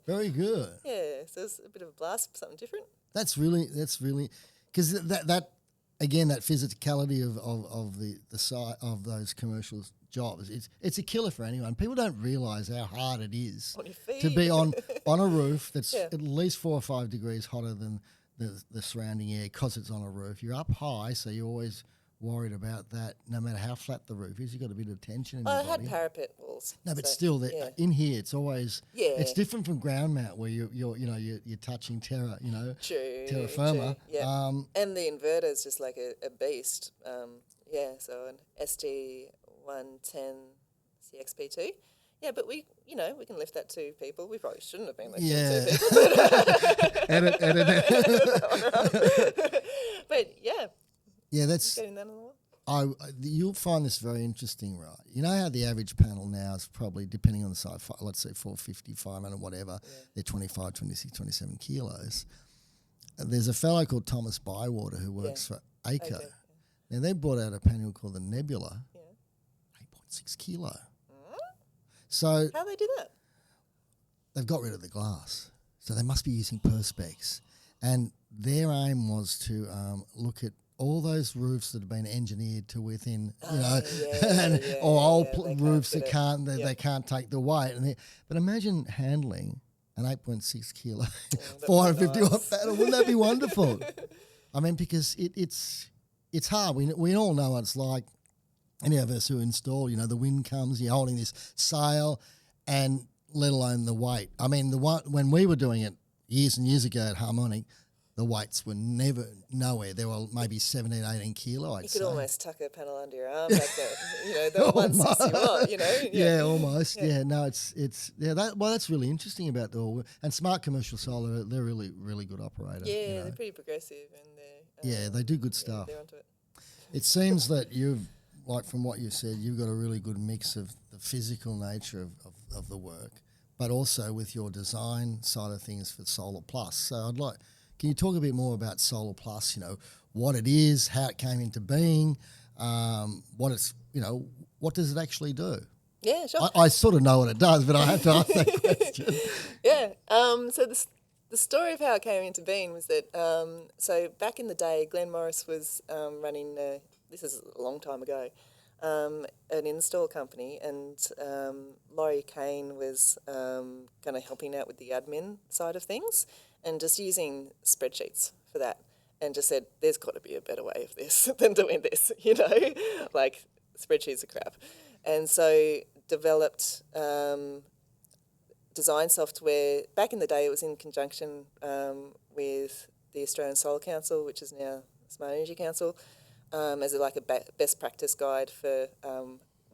Very good. Yeah, so it was a bit of a blast, something different. That's really, because that again, that physicality of the site of those commercial jobs, it's a killer for anyone. People don't realise how hard it is On your feet. to be on a roof that's at least 4 or 5 degrees hotter than the surrounding air because it's on a roof. You're up high, so you're always worried about that. No matter how flat the roof is, you've got a bit of tension in your body. I had parapet walls. No, but still, in here, it's always it's different from ground mount where you're touching terra, terra firma. True, yeah. And the inverter is just like a beast. So an ST110 CXP2. Yeah, but we can lift that to people. We probably shouldn't have been lifting it to people. Edit. But yeah. Yeah, that's getting that on the wall. You'll find this very interesting, right? You know how the average panel now is probably, depending on the size, let's say 450, 500, whatever, they're 25, 26, 27 kilos. There's a fellow called Thomas Bywater who works for ACO. Now, they brought out a panel called the Nebula, 8.6 kilo. So how do they do that? They've got rid of the glass. So they must be using perspex. And their aim was to look at all those roofs that have been engineered to within, or old roofs that they can't take the weight. But imagine handling an 8.6 kilo, 450 watt panel. Wouldn't that be wonderful? I mean, because it's hard. We all know what it's like. Any of us who install, the wind comes, you're holding this sail, and let alone the weight. I mean, when we were doing it years and years ago at Harmonic, the weights were nowhere. They were maybe 17, 18 kilo, You could almost tuck a panel under your arm back there. The 160 watt, Yeah, almost. Yeah, no, that's really interesting about and Smart Commercial Solar, they're really, really good operator. Yeah, they're pretty progressive and they do good stuff. They're onto it. It seems that from what you said, you've got a really good mix of the physical nature of the work, but also with your design side of things for SolarPlus. So can you talk a bit more about SolarPlus, what it is, how it came into being, what does it actually do? Yeah, sure. I sort of know what it does, but I have to ask that question. Yeah. So the story of how it came into being was that, so back in the day, Glen was running, this is a long time ago, an install company, and Laurie Kane was kind of helping out with the admin side of things and just using spreadsheets for that, and just said, there's got to be a better way of this than doing this, like spreadsheets are crap. And so developed design software. Back in the day, it was in conjunction with the Australian Solar Council, which is now Smart Energy Council, as a best practice guide for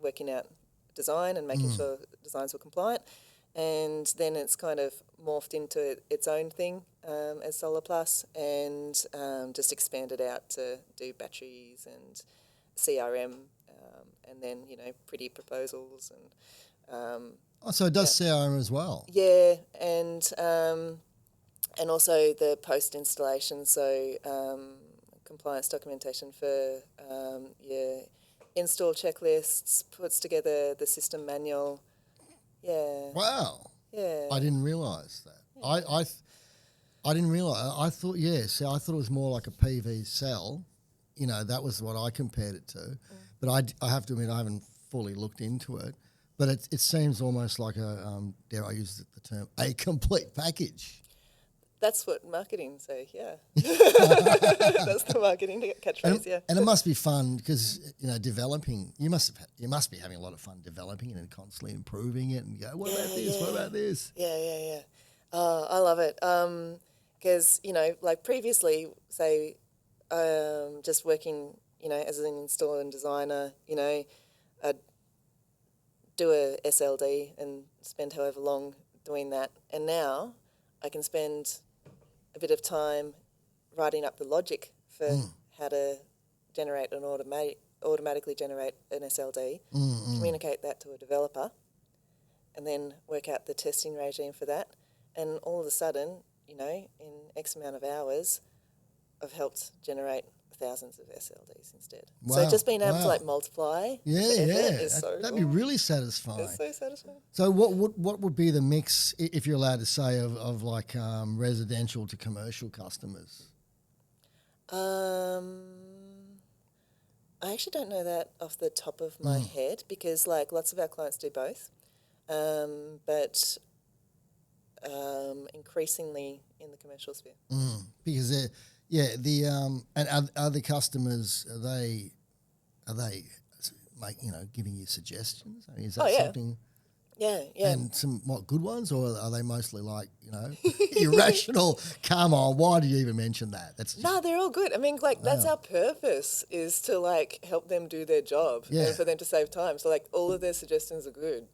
working out design and making sure designs were compliant. And then it's kind of morphed into its own thing as SolarPlus, and just expanded out to do batteries and CRM, and then pretty proposals and. So it does CRM as well. Yeah, and also the post installation, so compliance documentation for your install checklists, puts together the system manual. Yeah. Wow. Yeah. I didn't realise that. Yeah. I didn't realise. I thought I thought it was more like a PV cell. That was what I compared it to. But I have to admit I haven't fully looked into it. But it seems almost like dare I use the term, a complete package. That's what marketing say, yeah. That's the marketing catchphrase, yeah. And it must be fun because, developing, you must be having a lot of fun developing it and constantly improving it and go, what about this, what about this? Yeah. I love it. Because, like previously, say, just working, as an installer and designer, I'd do a SLD and spend however long doing that. And now I can spend a bit of time writing up the logic for how to generate automatically generate an SLD, communicate that to a developer, and then work out the testing regime for that. And all of a sudden, in X amount of hours, I've helped generate thousands of SLDs instead. Wow. So just being able to multiply is so that'd cool. be really satisfying. It's so satisfying. So what would be the mix, if you're allowed to say, of residential to commercial customers? I actually don't know that off the top of my head, because lots of our clients do both, but increasingly in the commercial sphere. Because and are the customers, are they giving you suggestions? I mean, is that something? Yeah. And some good ones, or are they mostly irrational? Come on, why do you even mention that? No, they're all good. I mean, that's our purpose, is to help them do their job and for them to save time. So all of their suggestions are good.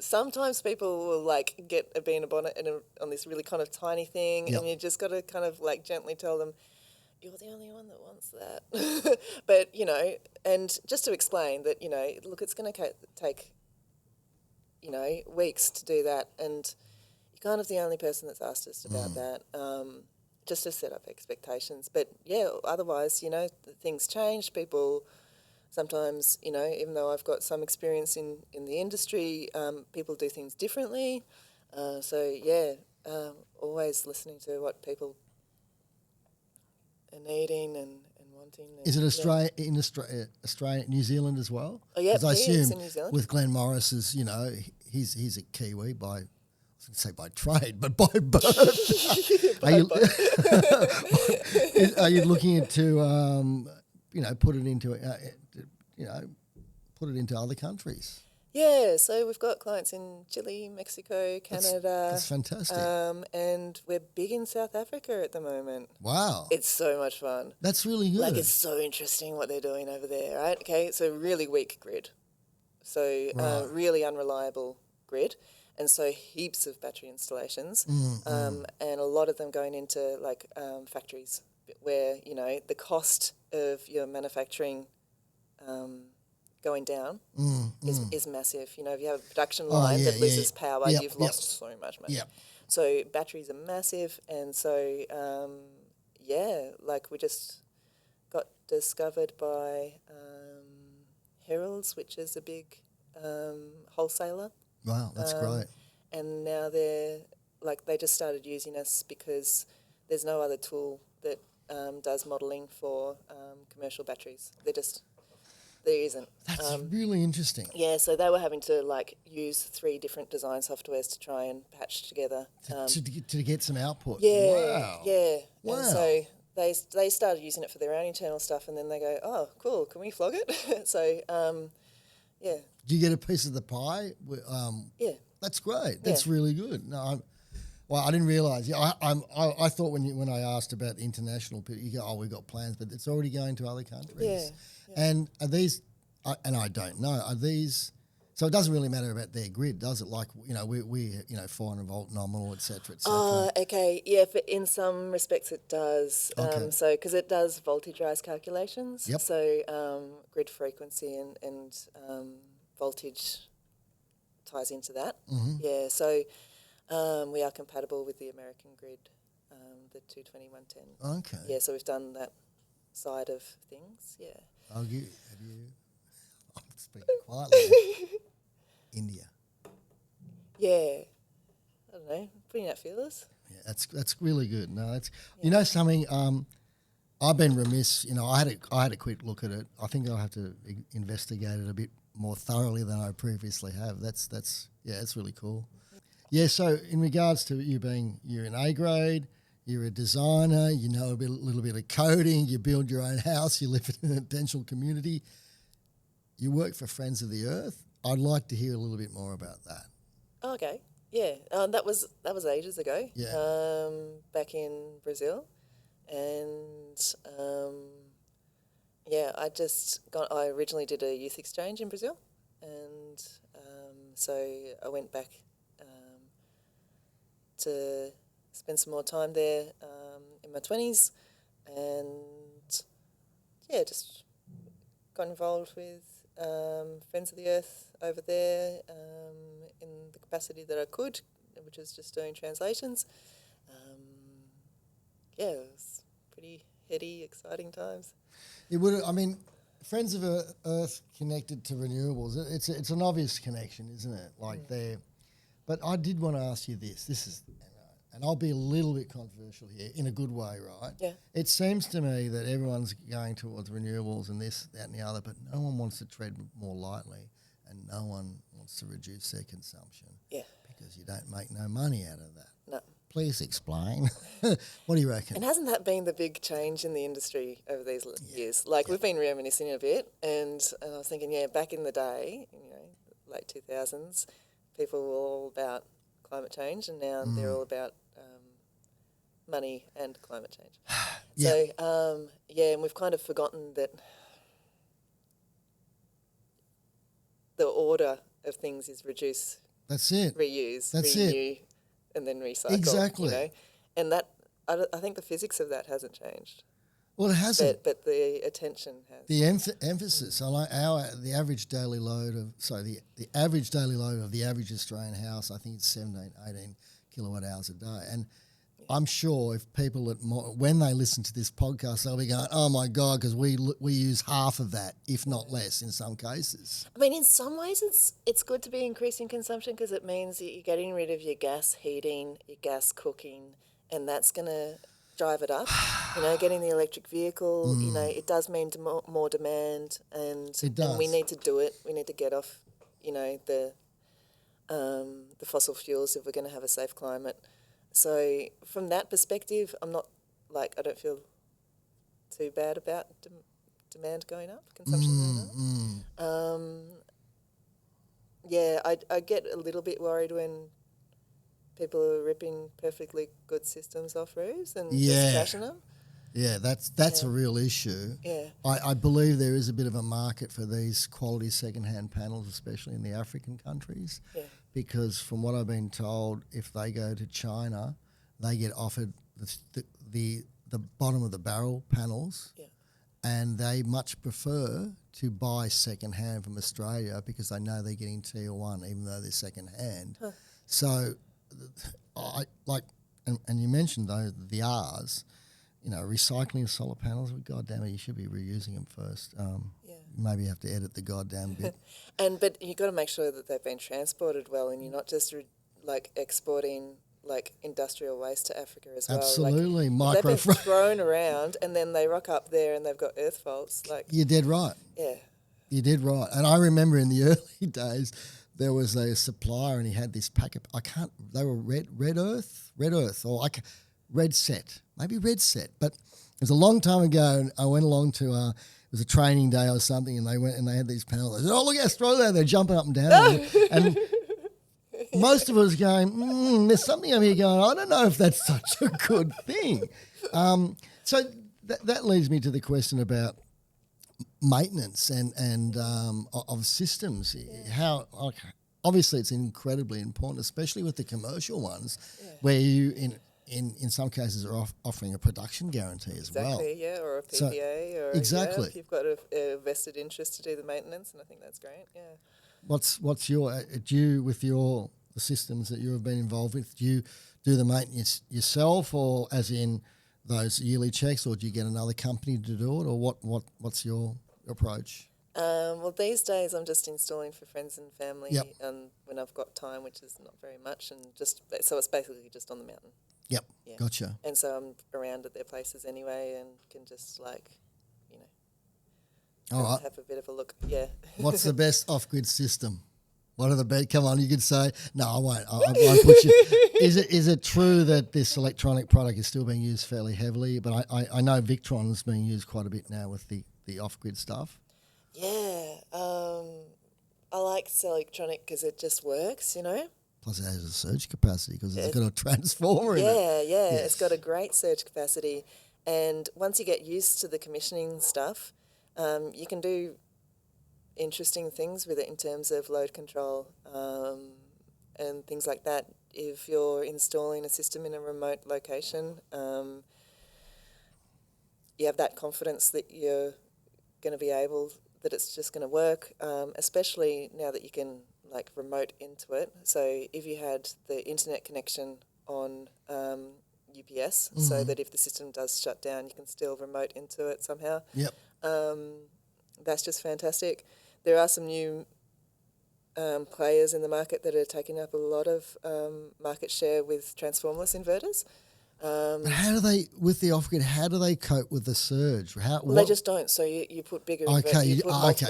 Sometimes people will get a bee in a bonnet on this really kind of tiny thing, and you just got to kind of gently tell them, you're the only one that wants that. But, and just to explain that, look, it's going to take, weeks to do that, and you're kind of the only person that's asked us about that, just to set up expectations. But, otherwise, things change. People sometimes, even though I've got some experience in always listening to what people are needing and wanting. And, Is it Australia, Australia, New Zealand as well? Oh, yeah, I assume in New Zealand. with Glen Morris's, he's a Kiwi by, I was going to say by trade, but by birth. Are you looking into, put it into other countries? Yeah, so we've got clients in Chile, Mexico, Canada. That's fantastic. And we're big in South Africa at the moment. Wow. It's so much fun. That's really good. Like, it's so interesting what they're doing over there, right? Okay, so really weak grid. So really unreliable grid. And so heaps of battery installations. And a lot of them going into, factories where, the cost of your manufacturing going down is massive. If you have a production line that loses power, you've lost so much money. Yep. So batteries are massive, and so we just got discovered by Heralds, which is a big wholesaler. Wow, that's great. And now they just started using us because there's no other tool that does modelling for commercial batteries. There isn't. That's really interesting. Yeah, so they were having to use 3 different design softwares to try and patch together to get some output. Yeah, Wow. yeah. Wow. And so they started using it for their own internal stuff, and then they go, "Oh, cool, can we flog it?" So, yeah. Do you get a piece of the pie? Yeah. That's great. That's really good. No, I didn't realise. Yeah, I thought when I asked about international, you go, "Oh, we've got plans," but it's already going to other countries. Yeah. And are these? And I don't know. Are these? So it doesn't really matter about their grid, does it? Like we 400 volt nominal, etc. Okay. Yeah. In some respects, it does. Okay. So because it does voltage rise calculations. Yep. So grid frequency and voltage ties into that. Mm-hmm. Yeah. So we are compatible with the American grid, the 220 110. Okay. Yeah. So we've done that side of things. Yeah. Have you? I'm speaking quietly. India. Yeah. I don't know. Putting out feelers. Yeah, that's really good. No, that's something. I've been remiss. I had a quick look at it. I think I'll have to investigate it a bit more thoroughly than I previously have. That's really cool. Yeah. So in regards to you're an A grade. You're a designer, you know a little bit of coding, you build your own house, you live in a residential community. You work for Friends of the Earth. I'd like to hear a little bit more about that. Okay. Yeah. That was ages ago. Yeah. Back in Brazil. And I originally did a youth exchange in Brazil. And so I went back to spend some more time there in my 20s, and just got involved with Friends of the Earth over there in the capacity that I could, which is just doing translations. It was pretty heady, exciting times. It would. I mean, Friends of Earth connected to renewables. It's an obvious connection, isn't it? But I did want to ask you this. This is. And I'll be a little bit controversial here, in a good way, right? Yeah. It seems to me that everyone's going towards renewables and this, that and the other, but no one wants to tread more lightly and no one wants to reduce their consumption. Yeah. Because you don't make no money out of that. No. Please explain. What do you reckon? And hasn't that been the big change in the industry over these years? We've been reminiscing a bit, and I was thinking, back in the day, late 2000s, people were all about climate change, and now they're all about money and climate change. So, and we've kind of forgotten that the order of things is reduce, That's it. reuse, That's renew, and then recycle. Exactly. And that, I think the physics of that hasn't changed. Well, it hasn't. But the attention has. The emphasis, the average daily load the average daily load of the average Australian house, I think it's 17, 18 kilowatt hours a day. I'm sure if people when they listen to this podcast, they'll be going, "Oh my God," because we use half of that, if not less, in some cases. I mean, in some ways, it's good to be increasing consumption because it means that you're getting rid of your gas heating, your gas cooking, and that's going to drive it up. Getting the electric vehicle, it does mean more demand, and It does. And we need to do it. We need to get off, the fossil fuels if we're going to have a safe climate. So from that perspective, I don't feel too bad about demand going up, consumption going up. I get a little bit worried when people are ripping perfectly good systems off roofs and just trashing them. Yeah, that's a real issue. Yeah. I believe there is a bit of a market for these quality second-hand panels, especially in the African countries, because from what I've been told, if they go to China, they get offered the bottom of the barrel panels, and they much prefer to buy second-hand from Australia because they know they're getting Tier 1 even though they're second-hand. Huh. So, and you mentioned though the R's. Recycling of solar panels, God damn it, you should be reusing them first. Maybe you have to edit the goddamn bit. But you've got to make sure that they've been transported well, and you're not just exporting industrial waste to Africa as well. Absolutely, they've been thrown around, and then they rock up there and they've got earth faults. You're dead right. Yeah, you did right. And I remember in the early days, there was a supplier, and he had this packet. They were red earth, or red set. Maybe red set, but it was a long time ago, and I went along to it was a training day or something, and they went and they had these panels. I said, "Oh, look how strong they are!" They're jumping up and down, and most of us going, "There's something over here going. I don't know if that's such a good thing." So that leads me to the question about maintenance and of systems. How obviously it's incredibly important, especially with the commercial ones, where you in some cases are offering a production guarantee as well. Exactly, yeah, or a PPA, or if you've got a vested interest to do the maintenance, and I think that's great. Yeah. What's your with the systems that you have been involved with? Do you do the maintenance yourself, or as in those yearly checks, or do you get another company to do it, or what's your approach? Well, these days I'm just installing for friends and family, when I've got time, which is not very much, and so it's basically just on the mountain. Yep, yeah. Gotcha. And so I'm around at their places anyway, and can just have a bit of a look. Yeah. What's the best off-grid system? What are the best? Come on, you could say no. I won't. I won't put you. Is it true that this electronic product is still being used fairly heavily? But I know Victron is being used quite a bit now with the off-grid stuff. Yeah, I like electronic because it just works, Plus, it has a surge capacity because it's got a transformer in it. Yeah, yes. It's got a great surge capacity. And once you get used to the commissioning stuff, you can do interesting things with it in terms of load control and things like that. If you're installing a system in a remote location, you have that confidence that you're going to be able, that it's just going to work, especially now that you can remote into it. So if you had the internet connection on UPS, so that if the system does shut down, you can still remote into it somehow. Yep. That's just fantastic. There are some new players in the market that are taking up a lot of market share with transformerless inverters. But how do they, with the off-grid, how do they cope with the surge? They just don't. So you put bigger. Okay,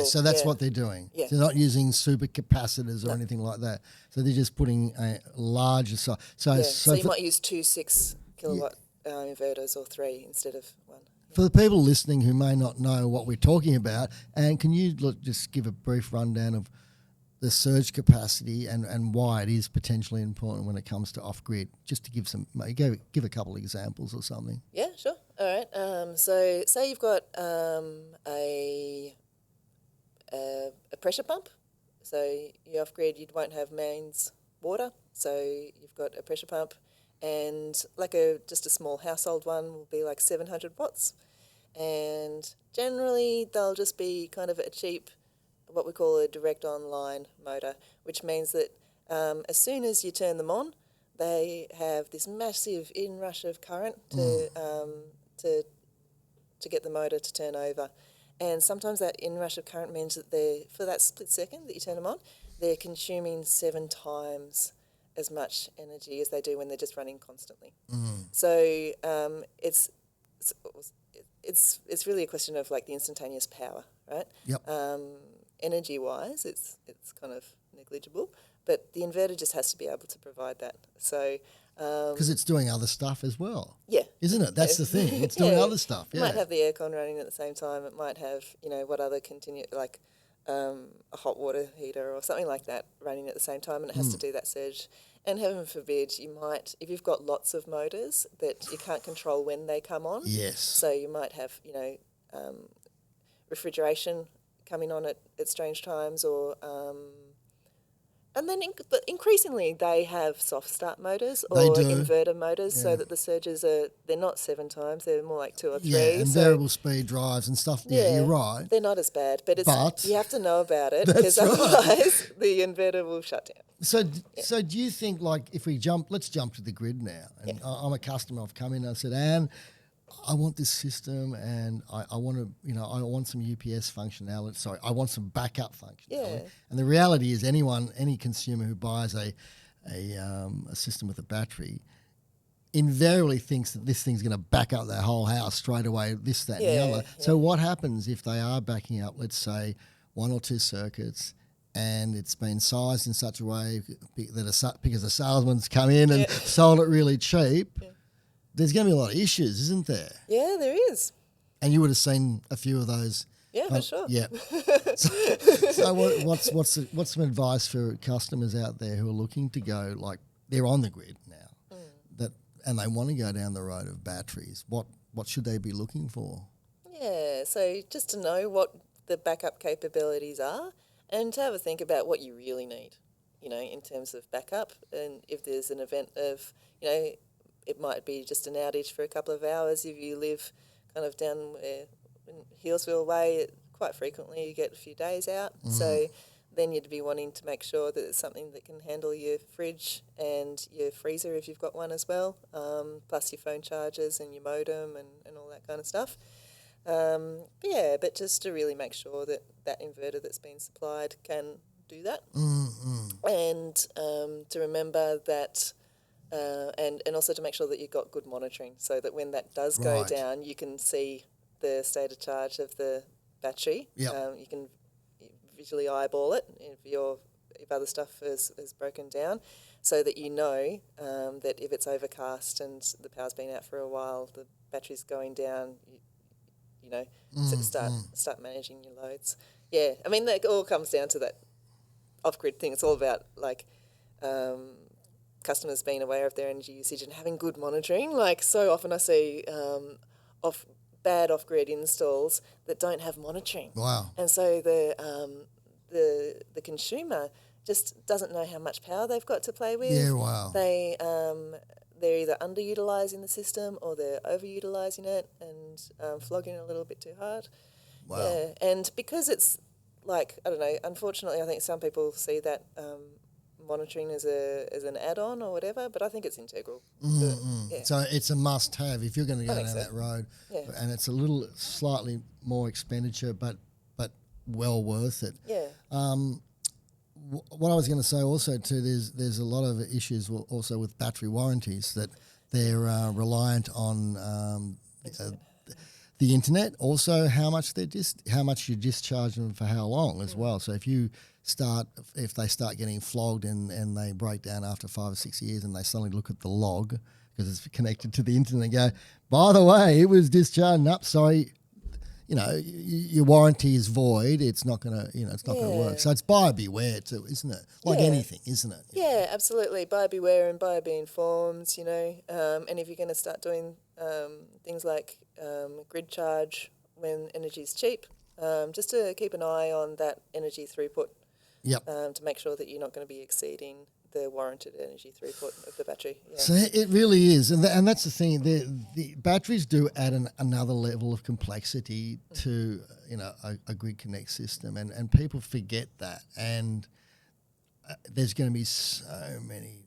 so that's what they're doing. Yeah. They're not using super capacitors or anything like that. So they're just putting a larger size. So you might use 2 6-kilowatt inverters or 3 instead of 1. For the people listening who may not know what we're talking about, and can you just give a brief rundown of the surge capacity and why it is potentially important when it comes to off-grid, just to give give a couple of examples or something. Yeah, sure. All right. So say you've got a pressure pump. So you're off-grid, you won't have mains water. So you've got a pressure pump, and just a small household one will be 700 watts. And generally they'll just be kind of a cheap, what we call a direct online motor, which means that as soon as you turn them on, they have this massive inrush of current to get the motor to turn over. And sometimes that inrush of current means that for that split second that you turn them on, they're consuming 7 times as much energy as they do when they're just running constantly. So it's really a question of like the instantaneous power, right? Yep. Energy-wise, it's kind of negligible, but the inverter just has to be able to provide that. So because it's doing other stuff as well. Yeah. Isn't it? That's the thing. It's doing other stuff. It might have the aircon running at the same time. It might have, what other a hot water heater or something like that running at the same time, and it has to do that surge. And heaven forbid, you might, if you've got lots of motors that you can't control when they come on. Yes. So you might have, refrigeration coming on at strange times, or and then but increasingly they have soft start motors or inverter motors, so that the surges they're not 7 times, they're more like 2 or 3. Yeah, and variable speed drives and stuff. Yeah, you're right. They're not as bad, but you have to know about it, because otherwise the inverter will shut down. So do you think, like, if let's jump to the grid now, and I'm a customer, I've come in and I said, Anne, I want this system, and I want to, I want some UPS functionality. Sorry, I want some backup functionality. Yeah. And the reality is, any consumer who buys a system with a battery invariably thinks that this thing's going to back up their whole house straight away, this, that, and the other. Yeah. So what happens if they are backing up, let's say, 1 or 2 circuits, and it's been sized in such a way that because a salesman's come in and sold it really cheap? Yeah. There's going to be a lot of issues, isn't there? Yeah, there is. And you would have seen a few of those. Yeah, for sure. Yeah. So what's some advice for customers out there who are looking to go, like, they're on the grid now, and they want to go down the road of batteries? What should they be looking for? Yeah, so just to know what the backup capabilities are, and to have a think about what you really need, in terms of backup, and if there's an event of, it might be just an outage for a couple of hours. If you live kind of down in Healesville way, quite frequently you get a few days out. So then you'd be wanting to make sure that it's something that can handle your fridge and your freezer if you've got one as well, plus your phone chargers and your modem and all that kind of stuff. But just to really make sure that that inverter that's been supplied can do that. And to remember that... and also to make sure that you've got good monitoring, so that when that does go down, you can see the state of charge of the battery. Yep. You can visually eyeball it if other stuff has broken down, so that that if it's overcast and the power's been out for a while, the battery's going down, start managing your loads. Yeah, I mean, that all comes down to that off-grid thing. It's all about, like... customers being aware of their energy usage and having good monitoring. Like, so often I see bad off-grid installs that don't have monitoring. Wow. And so the consumer just doesn't know how much power they've got to play with. Yeah, wow. They're either underutilising the system or they're overutilising it and flogging it a little bit too hard. Wow. Yeah, and because it's like, I don't know, unfortunately I think some people see that monitoring as an add-on or whatever, but I think it's integral. So it's a must-have if you're going to go down that road, and it's a little slightly more expenditure, but well worth it. Yeah. What I was going to say also too, there's a lot of issues also with battery warranties, that they're reliant on the internet. Also, how much you discharge them for how long as well. So if they start getting flogged and they break down after 5 or 6 years, and they suddenly look at the log because it's connected to the internet and go, by the way, it was discharged up. Sorry, your warranty is void. It's not gonna, it's not gonna work. So it's buyer beware too, isn't it? Like anything, isn't it? Yeah, absolutely. Buyer beware and buyer be informed. And if you're going to start doing things like grid charge when energy's cheap, just to keep an eye on that energy throughput. Yep. To make sure that you're not going to be exceeding the warranted energy throughput of the battery. Yeah. So it really is, and that's the thing. The batteries do add another level of complexity to a grid connect system, and people forget that. And there's going to be so many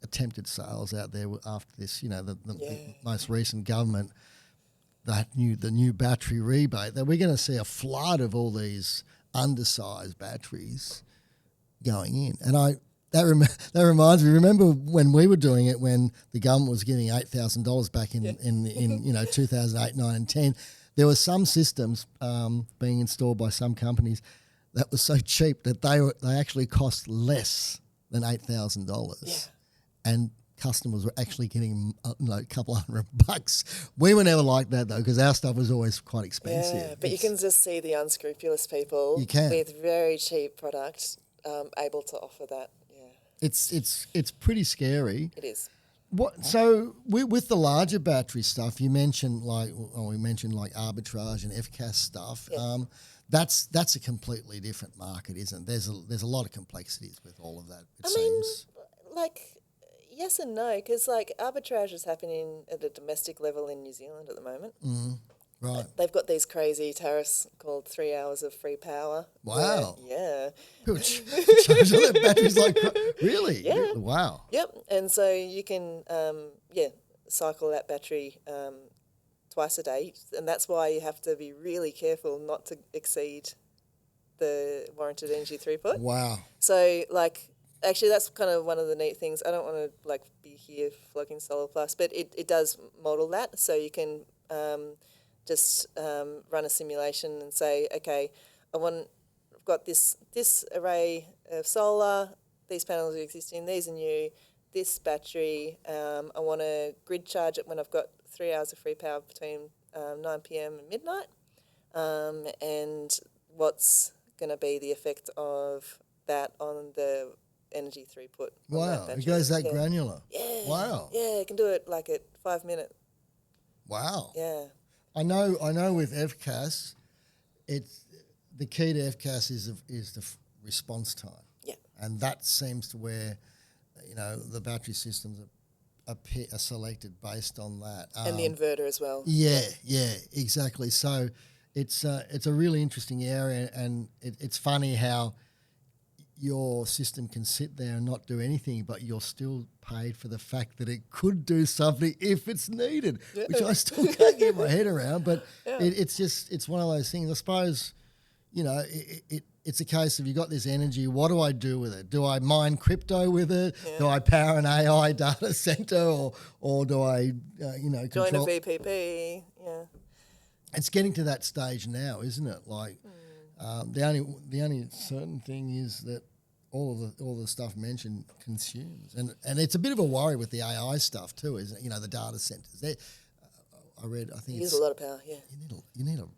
attempted sales out there after this, the most recent government, the new battery rebate, that we're going to see a flood of all these undersized batteries going in. And that reminds me, remember when we were doing it, when the government was giving $8,000 back in 2008, 9 and 10, there were some systems being installed by some companies that were so cheap that they actually cost less than $8,000, and customers were actually getting a couple $100. We were never like that though, because our stuff was always quite expensive. Yeah, but you can just see the unscrupulous people with very cheap product able to offer that. Yeah, it's pretty scary. It is. So with the larger battery stuff, we mentioned like arbitrage and FCAS stuff. Yeah. That's a completely different market, isn't it? There's a lot of complexities with all of that. It seems. Yes and no, because arbitrage is happening at a domestic level in New Zealand at the moment. Right. They've got these crazy tariffs called 3 hours of free power. Wow. Yeah. People charge all their batteries really? Yeah. Wow. Yep. And so you can cycle that battery twice a day, and that's why you have to be really careful not to exceed the warranted energy throughput. Wow. So actually that's kind of one of the neat things. I don't want to be here flogging SolarPlus, but it does model that, so you can just run a simulation and say, okay, I've got this array of solar, these panels are existing, these are new, this battery, I want to grid charge it when I've got 3 hours of free power between 9 p.m. and midnight, and what's going to be the effect of that on the energy throughput. Wow, it goes that granular. Yeah. Wow. Yeah, you can do it at 5 minutes. Wow. Yeah. I know with FCAS, the key to FCAS is the response time. Yeah. And that seems to where, the battery systems are selected based on that. And the inverter as well. Yeah, exactly. So it's a really interesting area, and it's funny how your system can sit there and not do anything, but you're still paid for the fact that it could do something if it's needed, which I still can't get my head around. But it's one of those things. I suppose, it's a case of you got this energy. What do I do with it? Do I mine crypto with it? Yeah. Do I power an AI data center, or do I, join a VPP? Yeah. It's getting to that stage now, isn't it? The only certain thing is that all the stuff mentioned consumes, and it's a bit of a worry with the AI stuff too, isn't it? The data centers. I think you use a lot of power. Yeah, you need a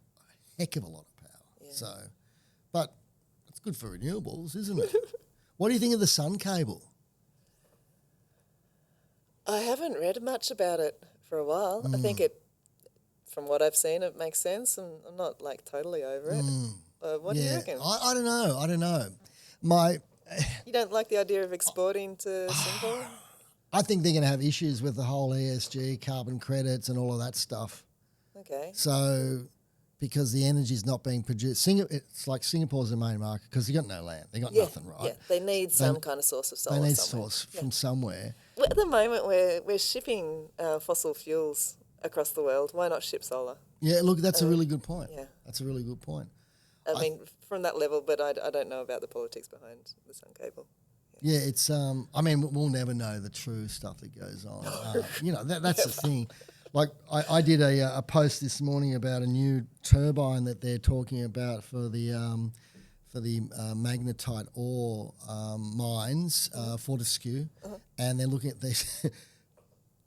heck of a lot of power. Yeah. So, but it's good for renewables, isn't it? What do you think of the sun cable? I haven't read much about it for a while. I think from what I've seen, it makes sense, and I'm not totally over it. What do you reckon? I don't know. You don't like the idea of exporting to Singapore? I think they're going to have issues with the whole ESG, carbon credits, and all of that stuff. Okay. So, because the energy is not being produced, it's like Singapore's the main market because they got no land, they got nothing, right? Yeah, they need some kind of source of solar. They need source from somewhere. Well, at the moment, we're shipping fossil fuels across the world. Why not ship solar? Yeah, look, that's a really good point. Yeah, that's a really good point. I mean, from that level, but I don't know about the politics behind the sun cable. Yeah, it's we'll never know the true stuff that goes on. That's the thing. I did a post this morning about a new turbine that they're talking about for the magnetite ore mines, Fortescue, and they're looking at this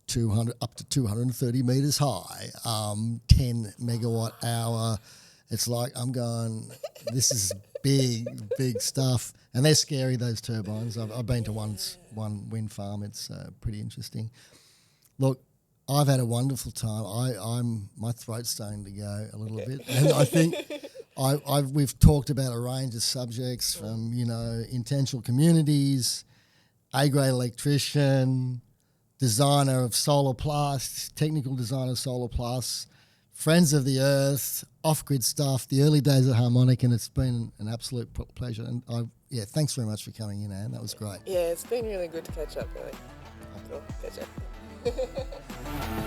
200 up to 230 meters high, 10 megawatt hour. It's like I'm going, this is big stuff. And they're scary, those turbines. I've been to one wind farm. It's pretty interesting. Look, I've had a wonderful time. My throat's starting to go a little bit. And I think we've talked about a range of subjects from, intentional communities, A-grade electrician, designer of SolarPlus, technical designer of SolarPlus, friends of the earth, off-grid stuff, the early days at Harmonic, and it's been an absolute pleasure. And thanks very much for coming in, Anne. That was great. Yeah, it's been really good to catch up, really. Cool. Catch up.